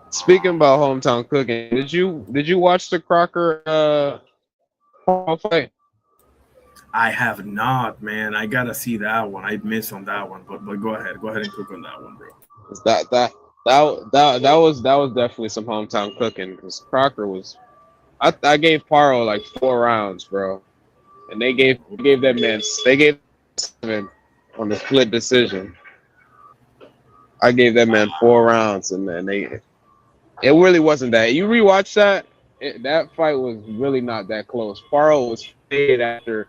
Speaking about hometown cooking, did you watch the Crocker fight? I have not, man. I gotta see that one. I missed on that one, but go ahead and cook on that one, bro. That was definitely some hometown cooking because Crocker was. I gave Paro like 4 rounds, bro, and they gave that man 7 on the split decision. I gave that man 4 rounds, and man, it really wasn't that. You rewatch that, that fight was really not that close. Paro was faded after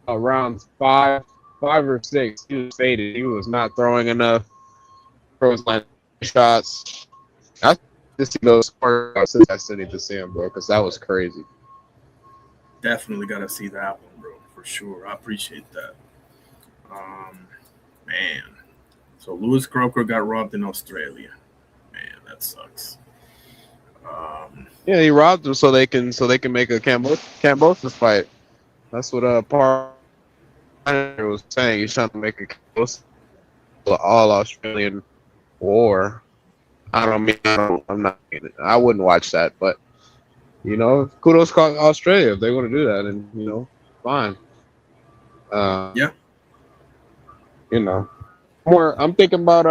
rounds 5 or 6. He was faded. He was not throwing enough pros line shots. I just see those scores. I still need to see him, bro, because that was crazy. Definitely gotta see that one, bro, for sure. I appreciate that. Man. So Lewis Croker got robbed in Australia. Man, that sucks. Yeah, he robbed them so they can make a Cambosis fight. That's what Par was saying. He's trying to make a Cambosis all Australian war. I'm not. I wouldn't watch that, but kudos to Australia if they want to do that, and fine. Yeah. More. I'm thinking about.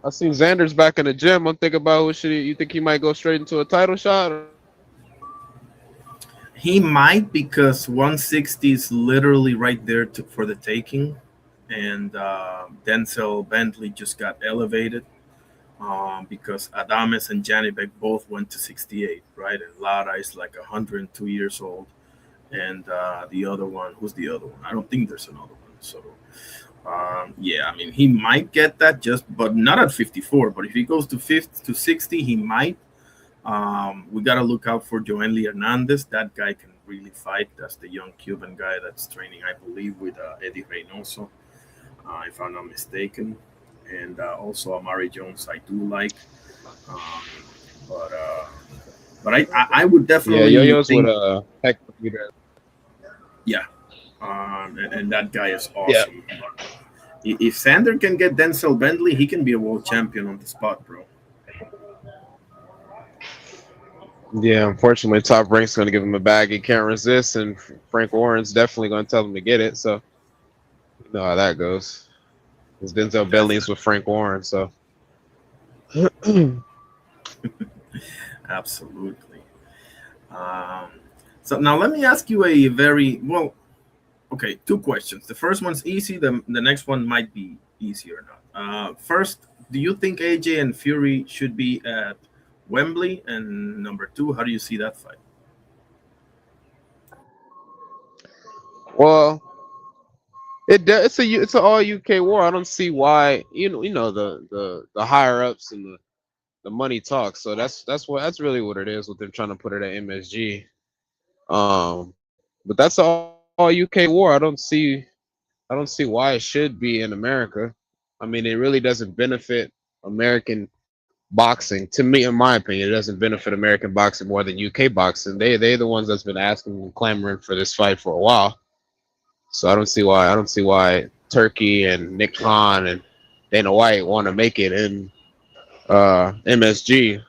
I seen Xander's back in the gym. I'm thinking about you think he might go straight into a title shot? He might because 160 is literally right there for the taking, and Denzel Bentley just got elevated because Adames and Janibek both went to 68, right? And Lara is like 102 years old, and the other one, who's the other one? I don't think there's another one. So yeah, I mean, he might get that but not at 54. But if he goes to 60, he might. We got to look out for Joenly Hernandez. That guy can really fight. That's the young Cuban guy that's training, I believe, with Eddie Reynoso, if I'm not mistaken. And also Amari Jones, I do like. Um, but I would definitely Yo-Yo's think, with heck. yeah, and that guy is Yeah. awesome. If Sander can get Denzel Bentley, he can be a world champion on the spot, bro. Yeah, unfortunately, Top Rank's going to give him a bag he can't resist, and Frank Warren's definitely going to tell him to get it. So you know how that goes. Because Denzel Bentley's Definitely, with Frank Warren, so absolutely. Um, so now let me ask you a very well. Okay, two questions. The first one's easy. The next one might be easy or not. First, do you think AJ and Fury should be at Wembley? And number two, how do you see that fight? well, it's an all UK war. I don't see why the higher ups and the money talks. So that's really what it is with them trying to put it at MSG. But that's an all UK war. I don't see why it should be in America. I mean, it really doesn't benefit American boxing. To me, in my opinion, it doesn't benefit American boxing more than UK boxing. They're the ones that's been asking and clamoring for this fight for a while. So I don't see why Turkey and Nick Khan and Dana White want to make it in MSG.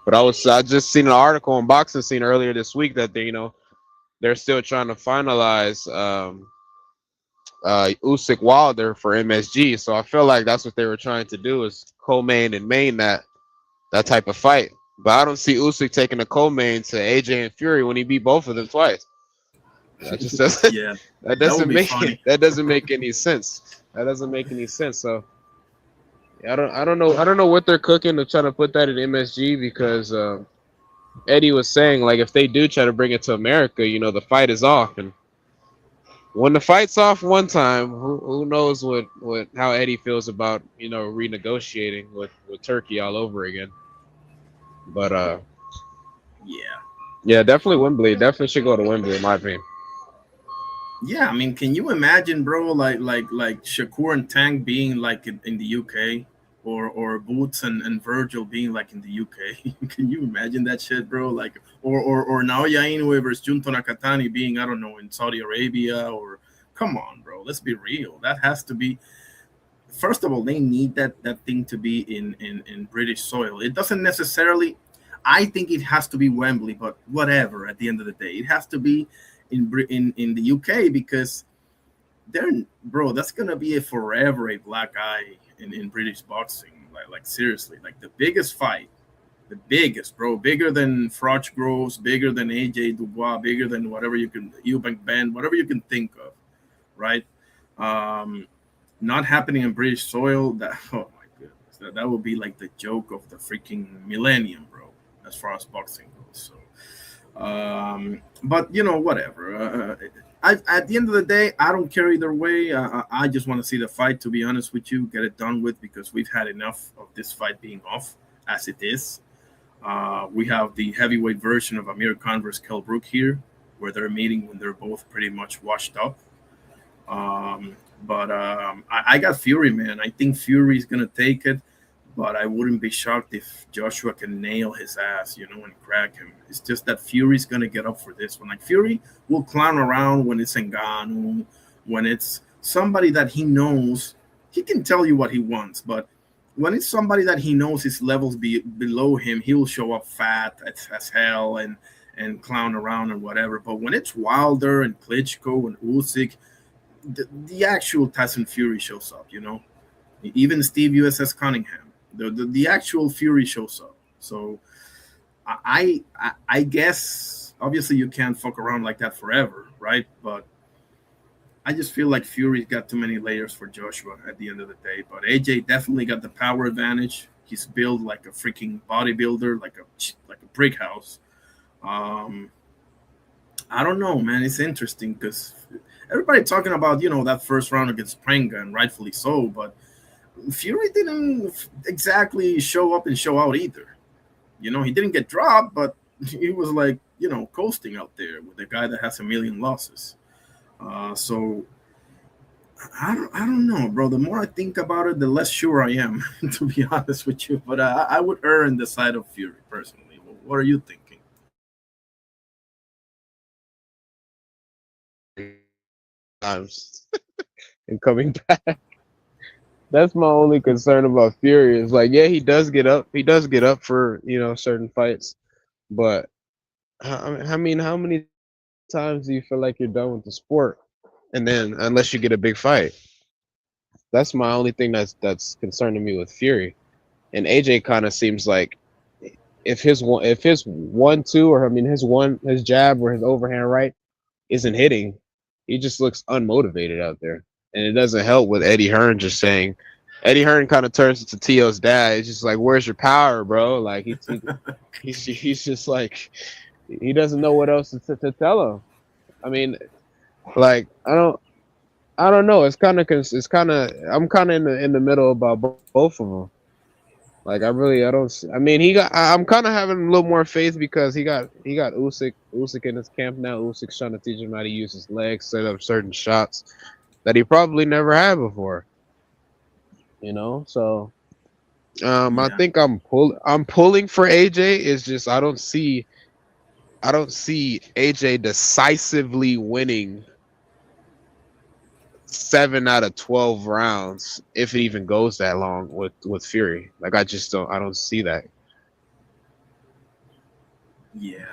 But I just seen an article on Boxing Scene earlier this week that they're still trying to finalize Usyk Wilder for MSG. So I feel like that's what they were trying to do is co-main and main that type of fight. But I don't see Usyk taking a co-main to AJ and Fury when he beat both of them twice. That just doesn't Yeah, that that would doesn't be make funny. that doesn't make any sense. That doesn't make any sense. So yeah, I don't know what they're cooking to try to put that in MSG because Eddie was saying like if they do try to bring it to America, the fight is off, and when the fight's off one time, who knows what how Eddie feels about renegotiating with Turkey all over again. But Yeah. yeah, definitely Wembley. Definitely should go to Wembley in my opinion. Yeah, I mean, can you imagine, bro? Like Shakur and Tank being like in the UK, or Boots and Virgil being like in the UK. Can you imagine that shit, bro? Like, or Naoya Inoue versus Junto Nakatani being, I don't know, in Saudi Arabia, or come on, bro. Let's be real. That has to be. First of all, they need that thing to be in British soil. It doesn't necessarily. I think it has to be Wembley, but whatever. At the end of the day, it has to be in the UK because they're bro. That's gonna be a forever a black eye in British boxing. Like seriously, like the biggest fight, the biggest, bro, bigger than Froch Groves, bigger than AJ Dubois, bigger than whatever you can Eubank Band, whatever you can think of, right? Um, Not happening in British soil. That oh my goodness, that would be like the joke of the freaking millennium, bro. As far as boxing goes, so but whatever. At the end of the day, I don't care either way. I just want to see the fight. To be honest with you, get it done with because we've had enough of this fight being off as it is. We have the heavyweight version of Amir Khan versus Kell Brook here, where they're meeting when they're both pretty much washed up. But I got Fury, man. I think Fury's gonna take it, but I wouldn't be shocked if Joshua can nail his ass, and crack him. It's just that Fury's gonna get up for this one. Like Fury will clown around when it's Ngannou, when it's somebody that he knows. He can tell you what he wants, but when it's somebody that he knows his levels below him, he'll show up fat as hell and clown around and whatever. But when it's Wilder and Klitschko and Usyk, the actual Tyson Fury shows up. Even Steve USS Cunningham, the actual Fury shows up. So I guess obviously you can't fuck around like that forever, right? But I just feel like Fury's got too many layers for Joshua at the end of the day. But AJ definitely got the power advantage. He's built like a freaking bodybuilder, like a brick house. Um, I don't know, man. It's interesting because everybody talking about that first round against Prenga, and rightfully so. But Fury didn't exactly show up and show out either. He didn't get dropped, but he was like coasting out there with a guy that has a million losses. So I don't know, bro. The more I think about it, the less sure I am, to be honest with you. But I would err on the side of Fury personally. What are you thinking? times and coming back. That's my only concern about Fury. Is like, yeah, he does get up. He does get up for certain fights, but I mean, how many times do you feel like you're done with the sport, and then unless you get a big fight? That's my only thing that's concerning me with Fury. And AJ kind of seems like if his 1-2, or I mean his jab or his overhand right isn't hitting, he just looks unmotivated out there. And it doesn't help with Eddie Hearn just saying. Eddie Hearn kind of turns into Tio's dad. It's just like, where's your power, bro? Like he's just like he doesn't know what else to tell him. I mean, like I don't know. I'm kind of in the middle about both of them. Like I don't. I mean, I'm kind of having a little more faith because he got Usyk in his camp now. Usyk's trying to teach him how to use his legs, set up certain shots that he probably never had before. So I Yeah, think I'm pulling for AJ. It's just I don't see AJ decisively winning 7 out of 12 rounds if it even goes that long with Fury. Like I don't see that. yeah,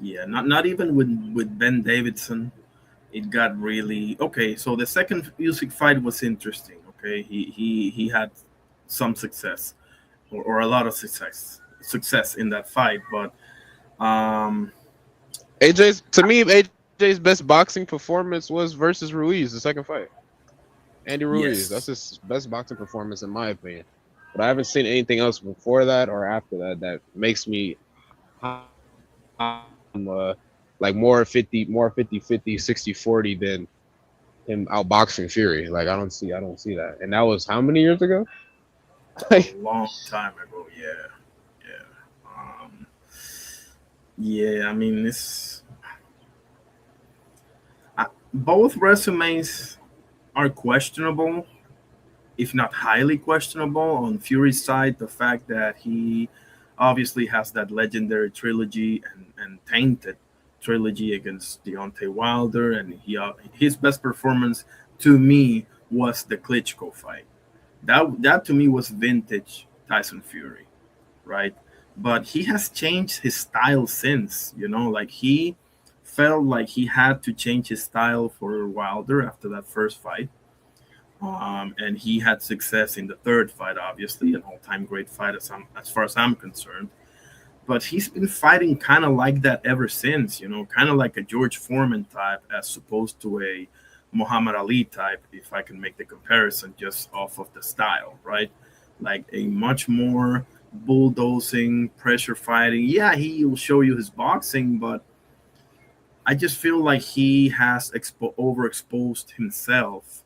yeah. Not even with Ben Davidson, it got really okay. So the second music fight was interesting. Okay, he had some success, or a lot of success in that fight, but um, AJ's to me AJ's best boxing performance was versus Ruiz, the second fight. Andy Ruiz. That's yes, his best boxing performance in my opinion. But I haven't seen anything else before that or after that makes me like more 50-50, 60-40 than him outboxing Fury. Like I don't see that. And that was how many years ago? a Like long time ago. Yeah, yeah, yeah. I mean, both resumes are questionable, if not highly questionable. On Fury's side, the fact that he obviously has that legendary trilogy and tainted trilogy against Deontay Wilder, and his best performance to me was the Klitschko fight. That to me was vintage Tyson Fury, right? But he has changed his style since, like he felt like he had to change his style for Wilder after that first fight. And he had success in the third fight, obviously, an all-time great fight as far as I'm concerned. But he's been fighting kind of like that ever since, kind of like a George Foreman type, as opposed to a Muhammad Ali type, if I can make the comparison just off of the style, right? Like a much more bulldozing, pressure fighting. Yeah, he will show you his boxing, but I just feel like he has overexposed himself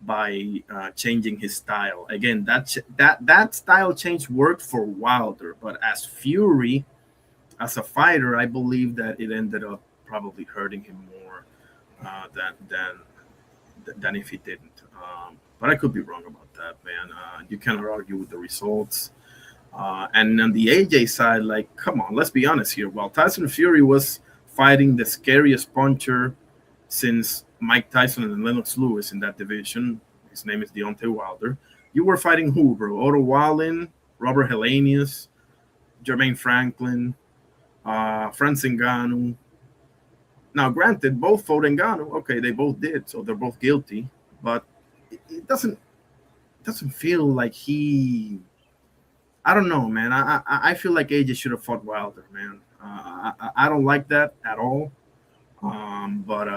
by changing his style. Again, that style change worked for Wilder, but as Fury, as a fighter, I believe that it ended up probably hurting him more than if he didn't. But I could be wrong about that, man. You cannot argue with the results. And on the AJ side, like, come on, let's be honest here. While Tyson Fury was fighting the scariest puncher since Mike Tyson and Lennox Lewis in that division, his name is Deontay Wilder. You were fighting who, bro? Otto Wallin, Robert Helenius, Jermaine Franklin, Franz Ngannou. Now, granted, both fought Ngannou. Okay, they both did, so they're both guilty. But it doesn't feel like he. I don't know, man. I feel like AJ should have fought Wilder, man. I don't like that at all. But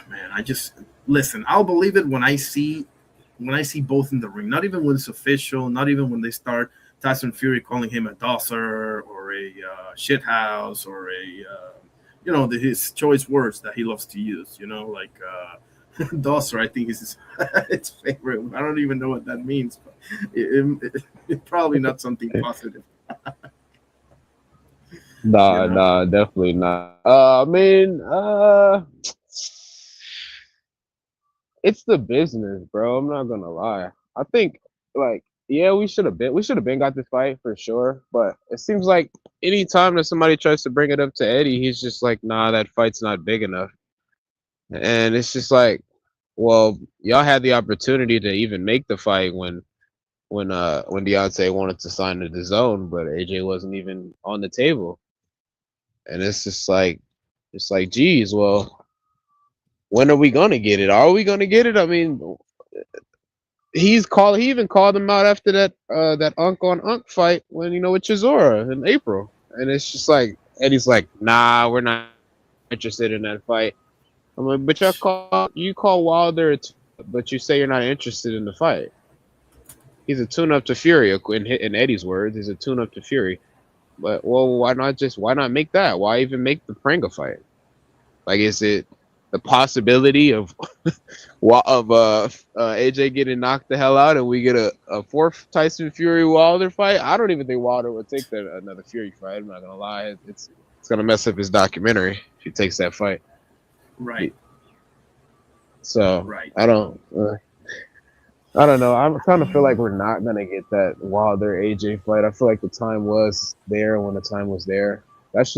man, I just listen. I'll believe it when I see both in the ring. Not even when it's official. Not even when they start Tyson Fury calling him a dosser or a shithouse or his choice words that he loves to use. Like dosser. I think is his favorite. I don't even know what that means, but it's probably not something positive. You nah, know. nah, definitely not. I mean, it's the business, bro. I'm not gonna lie. I think like yeah, we should have been got this fight for sure. But it seems like anytime that somebody tries to bring it up to Eddie, he's just like, nah, that fight's not big enough. And it's just like, well, y'all had the opportunity to even make the fight when Deontay wanted to sign to the zone, but AJ wasn't even on the table. And it's like, geez, well, when are we gonna get it? Are we gonna get it? I mean, he even called him out after that Unk on Unk fight when with Chisora in April. And it's just like Eddie's like, nah, we're not interested in that fight. I'm like, but you call Wilder but you say you're not interested in the fight. He's a tune up to Fury, in Eddie's words. He's a tune up to Fury. But well, why not make that? Why even make the Pranga fight? Like, is it the possibility of AJ getting knocked the hell out and we get a fourth Tyson Fury Wilder fight? I don't even think Wilder would take another Fury fight. I'm not gonna lie, it's gonna mess up his documentary if he takes that fight. Right. So Right. I don't know. I kind of feel like we're not gonna get that Wilder AJ fight. I feel like the time was there when the time was there. That's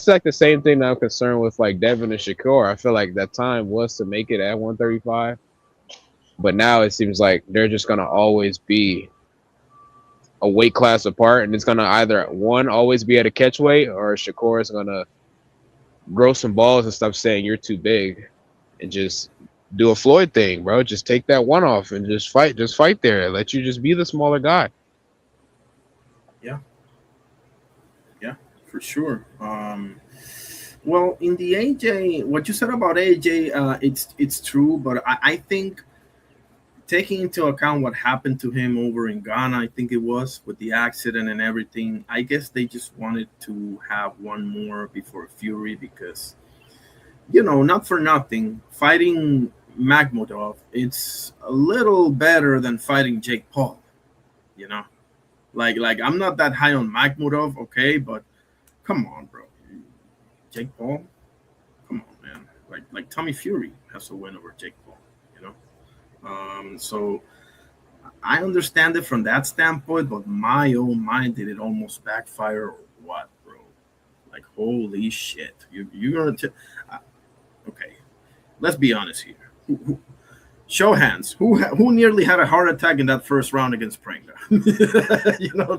like the same thing that I'm concerned with, like Devin and Shakur. I feel like that time was to make it at 135, but now it seems like they're just gonna always be a weight class apart, and it's gonna either one always be at a catch weight, or Shakur is gonna grow some balls and stop saying you're too big, and just do a Floyd thing, bro. Just take that one off and just fight. Just fight there. Let you just be the smaller guy. Yeah. Yeah. For sure. Well, in the AJ, what you said about AJ, it's true, but I think taking into account what happened to him over in Ghana, I think it was with the accident and everything. I guess they just wanted to have one more before Fury because not for nothing, fighting Magmodov, it's a little better than fighting Jake Paul. You know, like I'm not that high on Magmodov, okay, but come on, bro, Jake Paul, come on, man. Like Tommy Fury has a win over Jake Paul. You know, so I understand it from that standpoint, but my oh my, did it almost backfire or what, bro? Like holy shit, you're gonna. Okay, let's be honest here. Show hands. Who nearly had a heart attack in that first round against Pringa?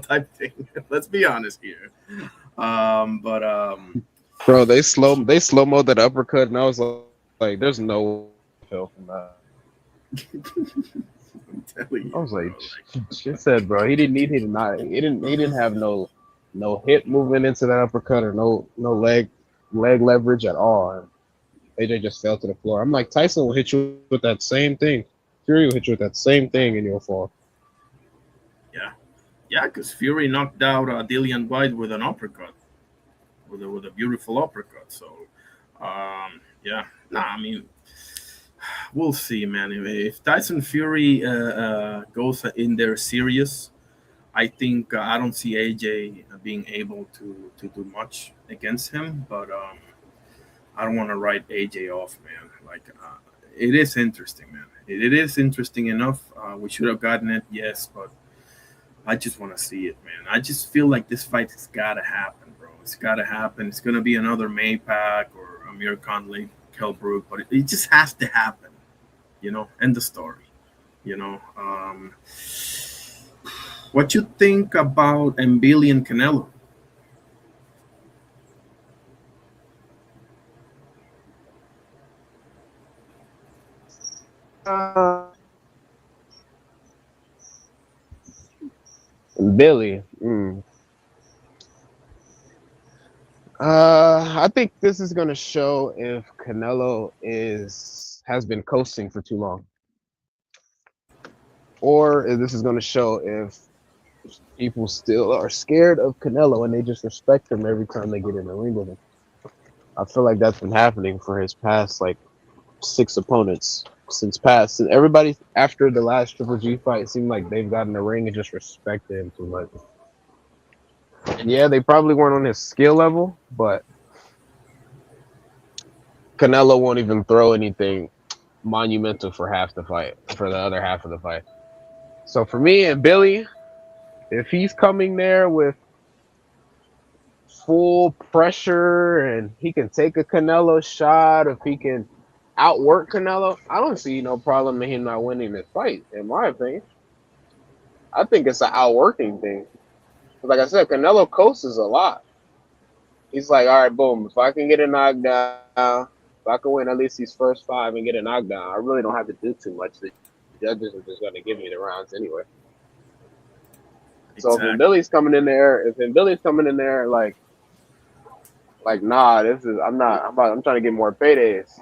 Type thing. Let's be honest here. But Bro, they slow mo that uppercut, and I was like, there's no feel from that. I'm telling I you, was like, bro. shit said, bro, he didn't have no hip movement into that uppercut, or no leg leverage at all. And AJ just fell to the floor. I'm like, Tyson will hit you with that same thing. Fury will hit you with that same thing, and you'll fall. Yeah, yeah, because Fury knocked out Dillian White with an uppercut, with a beautiful uppercut. So, yeah, nah, I mean, we'll see, man. If Tyson Fury goes in there serious, I think I don't see AJ being able to do much against him. But I don't want to write AJ off, man. Like, it is interesting, man. It is interesting enough. We should have gotten it, yes, but I just want to see it, man. I just feel like this fight has got to happen, bro. It's got to happen. It's gonna be another Maypac or Amir Khan Lake Kelbrook, but it just has to happen. End the story. You know, what you think about Mbili and Canelo? Uh, Billy. I think this is gonna show if Canelo has been coasting for too long, or if this is gonna show if people still are scared of Canelo and they just respect him every time they get in the ring with him. I feel like that's been happening for his past like 6 opponents since everybody after the last Triple G fight, it seemed like they've gotten in the ring and just respected him too much. And yeah, they probably weren't on his skill level, but Canelo won't even throw anything monumental for the other half of the fight. So for me and Billy, if he's coming there with full pressure and he can take a Canelo shot, if he can outwork Canelo, I don't see no problem in him not winning this fight. In my opinion, I think it's an outworking thing. 'Cause like I said, Canelo coasts a lot. He's like, all right, boom. If I can get a knockdown, if I can win at least these first five and get a knockdown, I really don't have to do too much. The judges are just going to give me the rounds anyway. So if Exactly. Billy's coming in there, like nah, this is I'm trying to get more paydays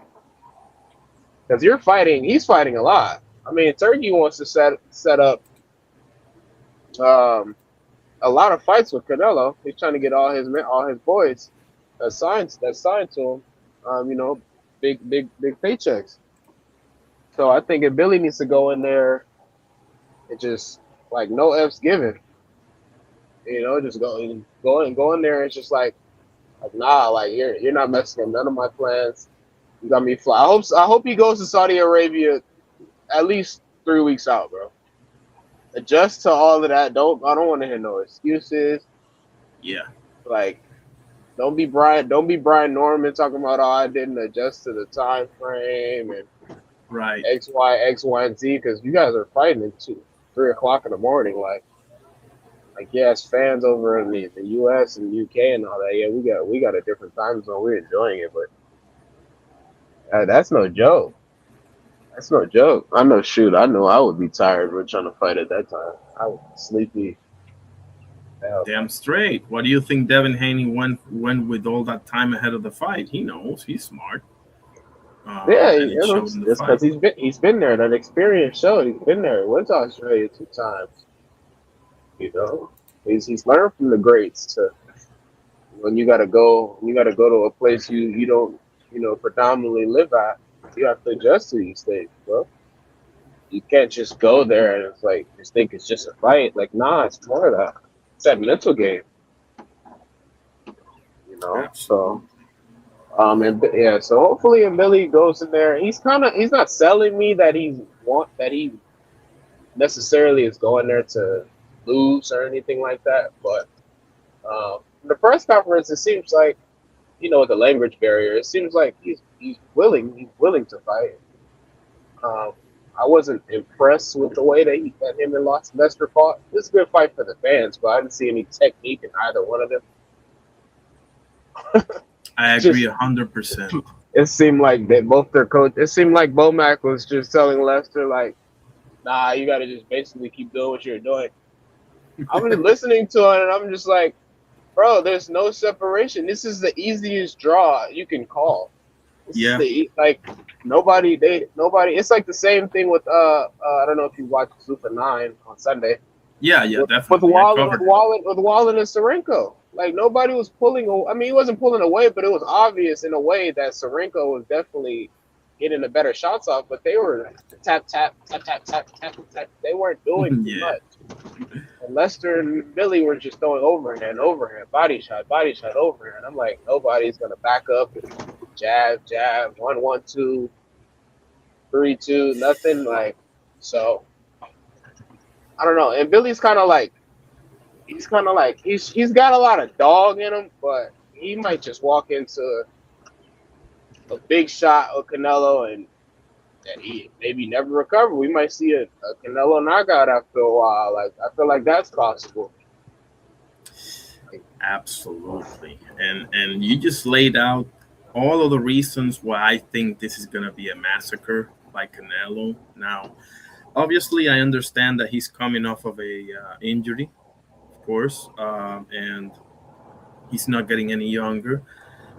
because he's fighting a lot. I mean, Turkey wants to set up um a lot of fights with Canelo. He's trying to get all his boys that signed to him. Big paychecks. So I think if Billy needs to go in there and just like no f's given, just go in there and just like nah, like you're not messing up none of my plans. You got me fly. I hope he goes to Saudi Arabia at least 3 weeks out, bro. Adjust to all of that. I don't want to hear no excuses. Yeah. Like don't be Brian Norman talking about I didn't adjust to the time frame and Right. X Y and Z because you guys are fighting at 3 o'clock in the morning. Like yes, fans over in the US and UK and all that. Yeah, we got a different time zone. We're enjoying it, but that's no joke. That's no joke. I know. Shoot, I know I would be tired. We're trying to fight at that time. I would be sleepy. Hell Damn straight. What do you think Devin Haney went with all that time ahead of the fight? He knows. He's smart. no. Yeah, And it showed it's in the because fight. he's been there. That experience showed. He's been there. He went to Australia 2 times. You know, he's learned from the greats. To when you gotta go to a place you don't predominantly live at. You have to adjust to these things, bro. You can't just go there and it's like just think it's just a fight. Like, nah, it's more of that. It's that mental game, you know. So, Absolutely. and yeah, so hopefully, and Billy goes in there. He's not selling me that he necessarily is going there to lose or anything like that. But the press conference, it seems like with the language barrier, it seems like he's willing to fight. Um, I wasn't impressed with the way that him and Lester fought. It was a good fight for the fans, but I didn't see any technique in either one of them. I agree Just 100%. it seemed like that both their coach. It seemed like Bomac was just telling Lester like, "Nah, you got to just basically keep doing what you're doing." I'm just listening to it, and I'm just like, "Bro, there's no separation. This is the easiest draw you can call. This is Yeah. like nobody. It's like the same thing with I don't know if you watched Super 9 on Sunday Yeah. Yeah. with Definitely. I covered it. Wallen and Serenko. Like nobody was pulling. I mean, he wasn't pulling away, but it was obvious in a way that Serenko was definitely getting the better shots off. But they were tap tap tap tap tap tap tap. They weren't doing too Yeah. much. And Lester and Billy were just throwing overhand, body shot, overhand. I'm like, nobody's gonna back up. Jab, jab, 1-1-2, 3-2, nothing like. So I don't know. And Billy's he's got a lot of dog in him, but he might just walk into a big shot of Canelo and he maybe never recover. We might see a Canelo knockout after a while. Like I feel like that's possible. Absolutely. And you just laid out all of the reasons why I think this is going to be a massacre by Canelo. Now, obviously, I understand that he's coming off of a injury, of course, and he's not getting any younger.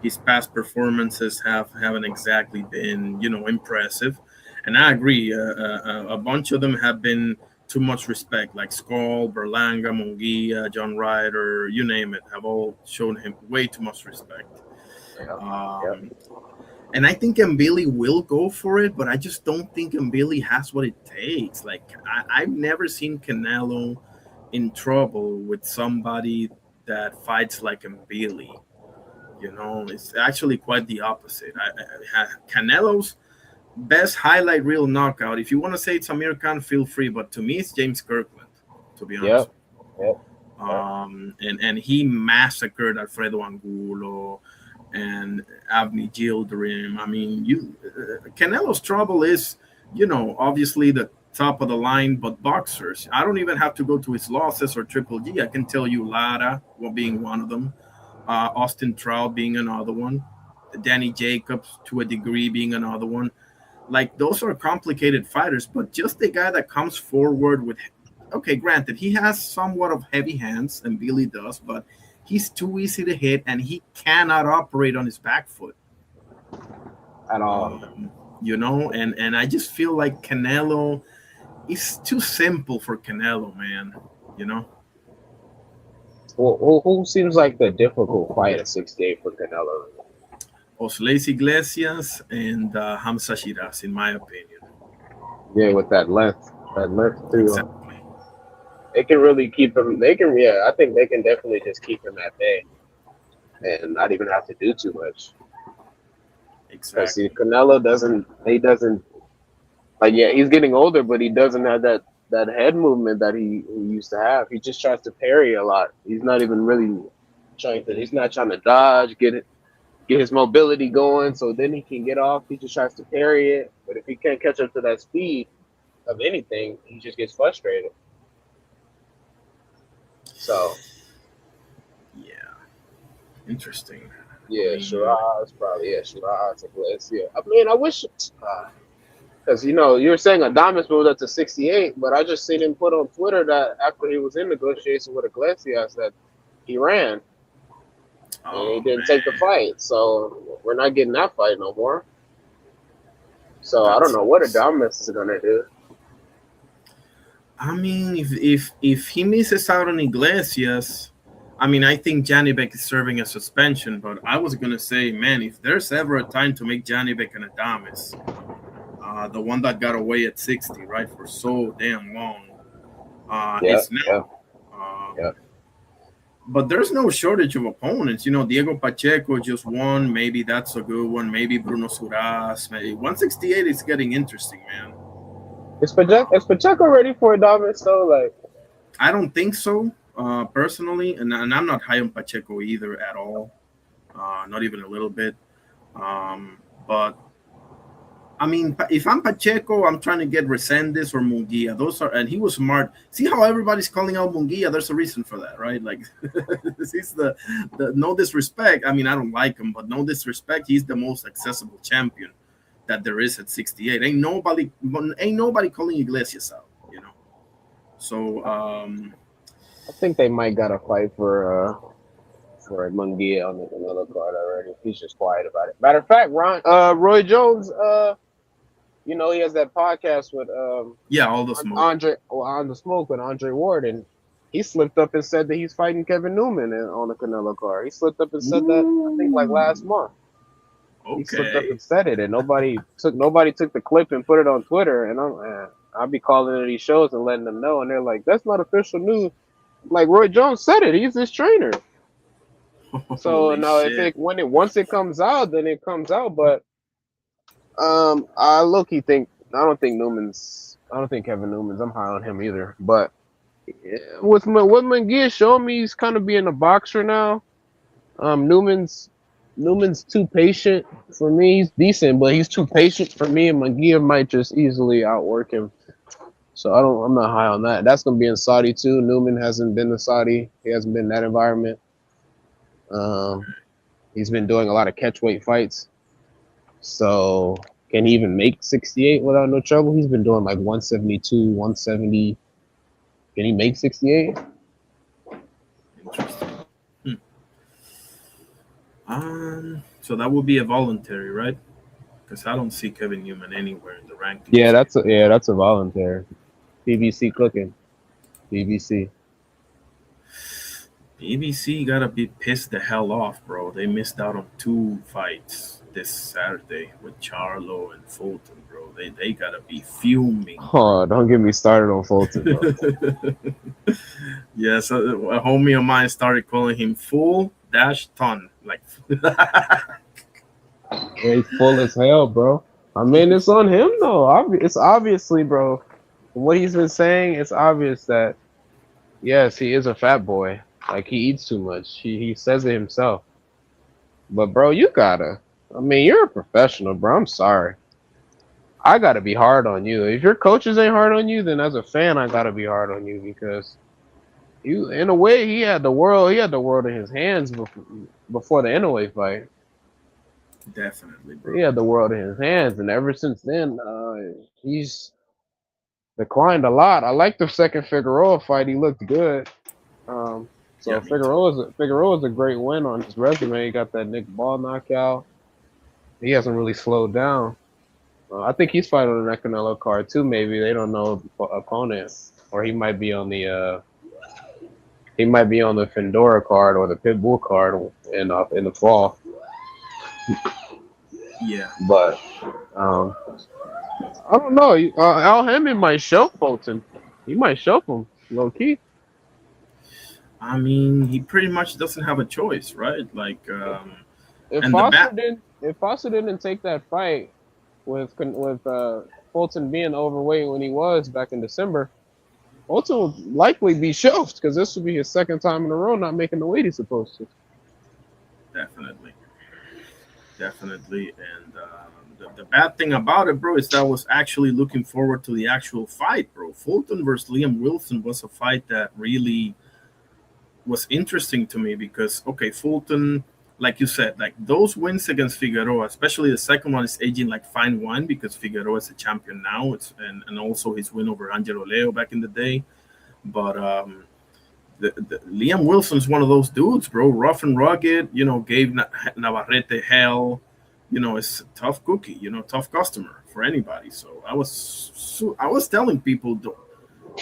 His past performances haven't exactly been, impressive, and I agree. A bunch of them have been too much respect, like Skull, Berlanga, Munguia, John Ryder, you name it, have all shown him way too much respect. Yeah, yeah. Um, and I think Mbili will go for it, but I just don't think Mbili has what it takes. Like I've never seen Canelo in trouble with somebody that fights like Mbili. It's actually quite the opposite. Canelo's best highlight reel knockout. If you want to say it's Amir Khan, feel free. But to me, it's James Kirkland. To be honest, Yep. Yep. Yep. and he massacred Alfredo Angulo and Avni Gildirim. I mean, Canelo's trouble is, obviously the top of the line, but boxers. I don't even have to go to his losses or Triple G. I can tell you Lara being one of them, Austin Trout being another one, Danny Jacobs to a degree being another one. Like those are complicated fighters, but just the guy that comes forward with, okay, granted, he has somewhat of heavy hands, and Billy does, but he's too easy to hit, and he cannot operate on his back foot. At all. And I just feel like Canelo is too simple for Canelo, man. You know, Who seems like the difficult fight at 68 for Canelo? Osleis Iglesias and Hamza Shiraz, in my opinion. Yeah, with that length too. Exactly. They can really keep him. They can, yeah. I think they can definitely just keep him at bay and not even have to do too much. Because Exactly. Canelo doesn't. He doesn't. Like, yeah, he's getting older, but he doesn't have that head movement that he used to have. He just tries to parry a lot. He's not even really trying to. He's not trying to dodge, get his mobility going, so then he can get off. He just tries to parry it. But if he can't catch up to that speed of anything, he just gets frustrated. So Yeah. Interesting. yeah, I mean, Shiraz probably Shiraz Iglesias. I mean, I wish because you were saying Adames moved up to 68, but I just seen him put on Twitter that after he was in negotiation with Iglesias that he ran and he oh didn't take the man, fight. So we're not getting that fight no more. So I don't that's. know what Adames is gonna do. I mean, if he misses out on Iglesias, I mean, I think Janibek is serving a suspension. But I was gonna say, man, if there's ever a time to make Janibek an Adames, the one that got away at 60, right, for so damn long, Yeah, it's now. yeah, Uh, yeah. but there's no shortage of opponents. Diego Pacheco just won. Maybe that's a good one. Maybe Bruno Suras. Maybe 168 is getting interesting, man. Is Pacheco ready for Adames? So like, I don't think so, personally, and I'm not high on Pacheco either at all, not even a little bit. But I mean, if I'm Pacheco, I'm trying to get Resendez or Munguia. Those are, and he was smart. See how everybody's calling out Munguia? There's a reason for that, right? Like, he's the no disrespect. I mean, I don't like him, but no disrespect. He's the most accessible champion that there is at 68. Ain't nobody calling Iglesias out, you know. So I think they might got a fight for Munguia on another card already. He's just quiet about it. Matter of fact, Roy Jones, he has that podcast with yeah, all the smoke. Andre on the smoke with Andre Ward, and he slipped up and said that he's fighting Kevin Newman on the Canelo card. He slipped up and said that I think like last Ooh, month. He slipped up okay. and said it, and nobody took the clip and put it on Twitter. And I'll be calling into these shows and letting them know, and they're like, "That's not official news." Like Roy Jones said it. He's his trainer. So Holy now if shit. it once it comes out, then it comes out. But I low key think I don't think Kevin Newman's. I'm high on him either. But yeah, with what McGee showing me, he's kind of being a boxer now. Newman's too patient for me. He's decent, but he's too patient for me, and McGee might just easily outwork him. So I'm not high on that. That's gonna be in Saudi too. Newman hasn't been to Saudi. He hasn't been in that environment. He's been doing a lot of catchweight fights. So can he even make 68 without no trouble? He's been doing like 172, 170. Can he make 68? Interesting. So that would be a voluntary, right? Because I don't see Kevin Newman anywhere in the Yeah, rankings. that's a voluntary. PBC cooking. PBC. ABC gotta be pissed the hell off, bro. They missed out on 2 fights this Saturday with Charlo and Fulton, bro. They gotta be fuming. Oh, don't get me started on Fulton, bro. Yeah, so a homie of mine started calling him full dash ton. Like Yeah, he's full as hell, bro. I mean, it's on him though. It's obviously, bro. From what he's been saying, it's obvious that yes, he is a fat boy. Like he eats too much. He says it himself. But bro, you gotta. I mean, you're a professional, bro. I'm sorry. I gotta be hard on you. If your coaches ain't hard on you, then as a fan, I gotta be hard on you because you, in a way, he had the world. He had the world in his hands before the Inoue fight. Definitely, He bro. had the world in his hands, and ever since then, he's declined a lot. I like the second Figueroa fight. He looked good. Um, Yeah, so me too. Figueroa's a great win on his resume. He got that Nick Ball knockout. He hasn't really slowed down. I think he's fighting on the Canelo card too. Maybe they don't know the opponent, or he might be on the Fedora card or the Pitbull card in the fall. Yeah. But um, I don't know. Al Hammond might shelf Fulton. He might shelf him low key. I mean, he pretty much doesn't have a choice, right? Like, If and the bat. Foster didn't take that fight with Fulton being overweight when he was back in December, Fulton would likely be shelved because this would be his second time in a row not making the weight he's supposed to. Definitely, definitely. And the bad thing about it, bro, is that I was actually looking forward to the actual fight, bro. Fulton versus Liam Wilson was a fight that really was interesting to me because, okay, Fulton, like you said, like those wins against Figueroa, especially the second one, is aging like fine wine because Figueroa is a champion now. And also his win over Angelo Leo back in the day. But the Liam Wilson's one of those dudes, bro. Rough and rugged, gave Navarrete hell. It's a tough cookie, tough customer for anybody. So I was telling people,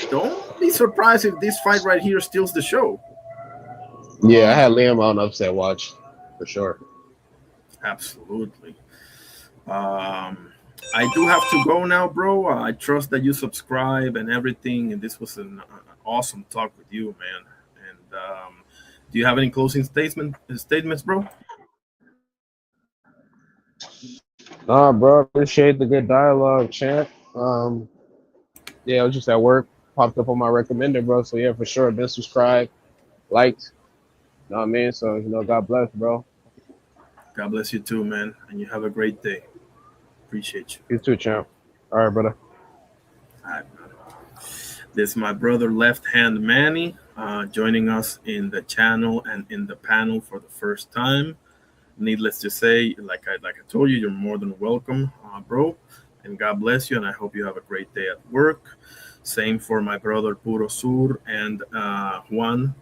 don't be surprised if this fight right here steals the show. Yeah, I had Liam on upset watch for sure. Absolutely. Um, I do have to go now, bro. I trust that you subscribe and everything. And this was an awesome talk with you, man. And do you have any closing statements, bro? Nah, bro, appreciate the good dialogue, champ. Yeah, I was just at work, popped up on my recommender, bro. So yeah, for sure, been subscribed, liked. You know what I mean? So God bless, bro. God bless you too, man. And you have a great day. Appreciate you. You too, champ. All right, brother. All right, man. This is my brother, Left Hand Manny, joining us in the channel and in the panel for the first time. Needless to say, like I told you, you're more than welcome, bro. And God bless you. And I hope you have a great day at work. Same for my brother Puro Sur and Juan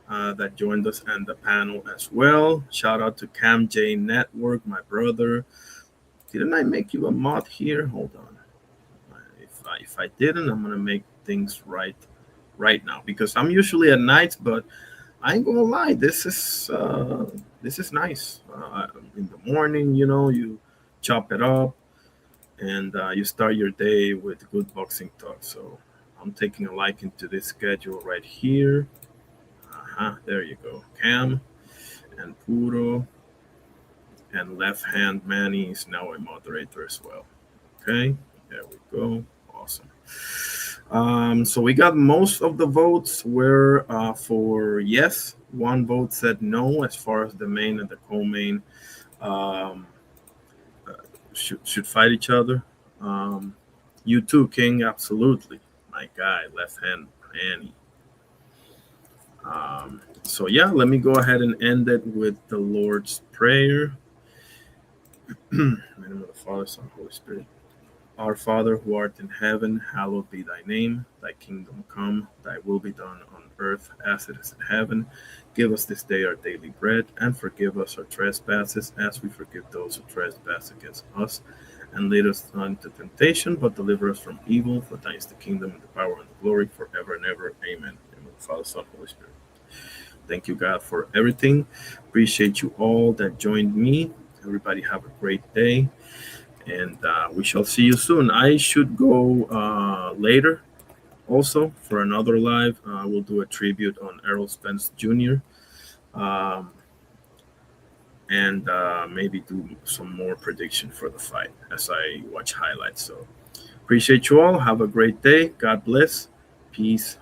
that joined us and the panel as well. Shout out to Cam J Network, my brother. Didn't I make you a mod here? Hold on. If I didn't, I'm gonna make things right now because I'm usually at night, but I ain't gonna lie. This is nice. In the morning, you chop it up and you start your day with good boxing talk. So I'm taking a liking to this schedule right here. There you go, Cam and Puro and Left Hand Manny is now a moderator as well. Okay, there we go. Awesome. So we got most of the votes were for yes. One vote said no as far as the main and the co-main um, should fight each other. You too, King. Absolutely. My guy, Left Hand Manny. So yeah, let me go ahead and end it with the Lord's Prayer. In the name of the Father, Son, Holy Spirit. Our Father who art in heaven, hallowed be thy name. Thy kingdom come, thy will be done on earth as it is in heaven. Give us this day our daily bread, and forgive us our trespasses as we forgive those who trespass against us. And lead us not into temptation, but deliver us from evil. For thine is the kingdom and the power and the glory forever and ever. Amen. In the name of the Father, Son, Holy Spirit. Thank you, God, for everything. Appreciate you all that joined me. Everybody have a great day. And we shall see you soon. I should go later also for another live. We'll do a tribute on Errol Spence Jr. Um, and maybe do some more prediction for the fight as I watch highlights. So appreciate you all. Have a great day. God bless. Peace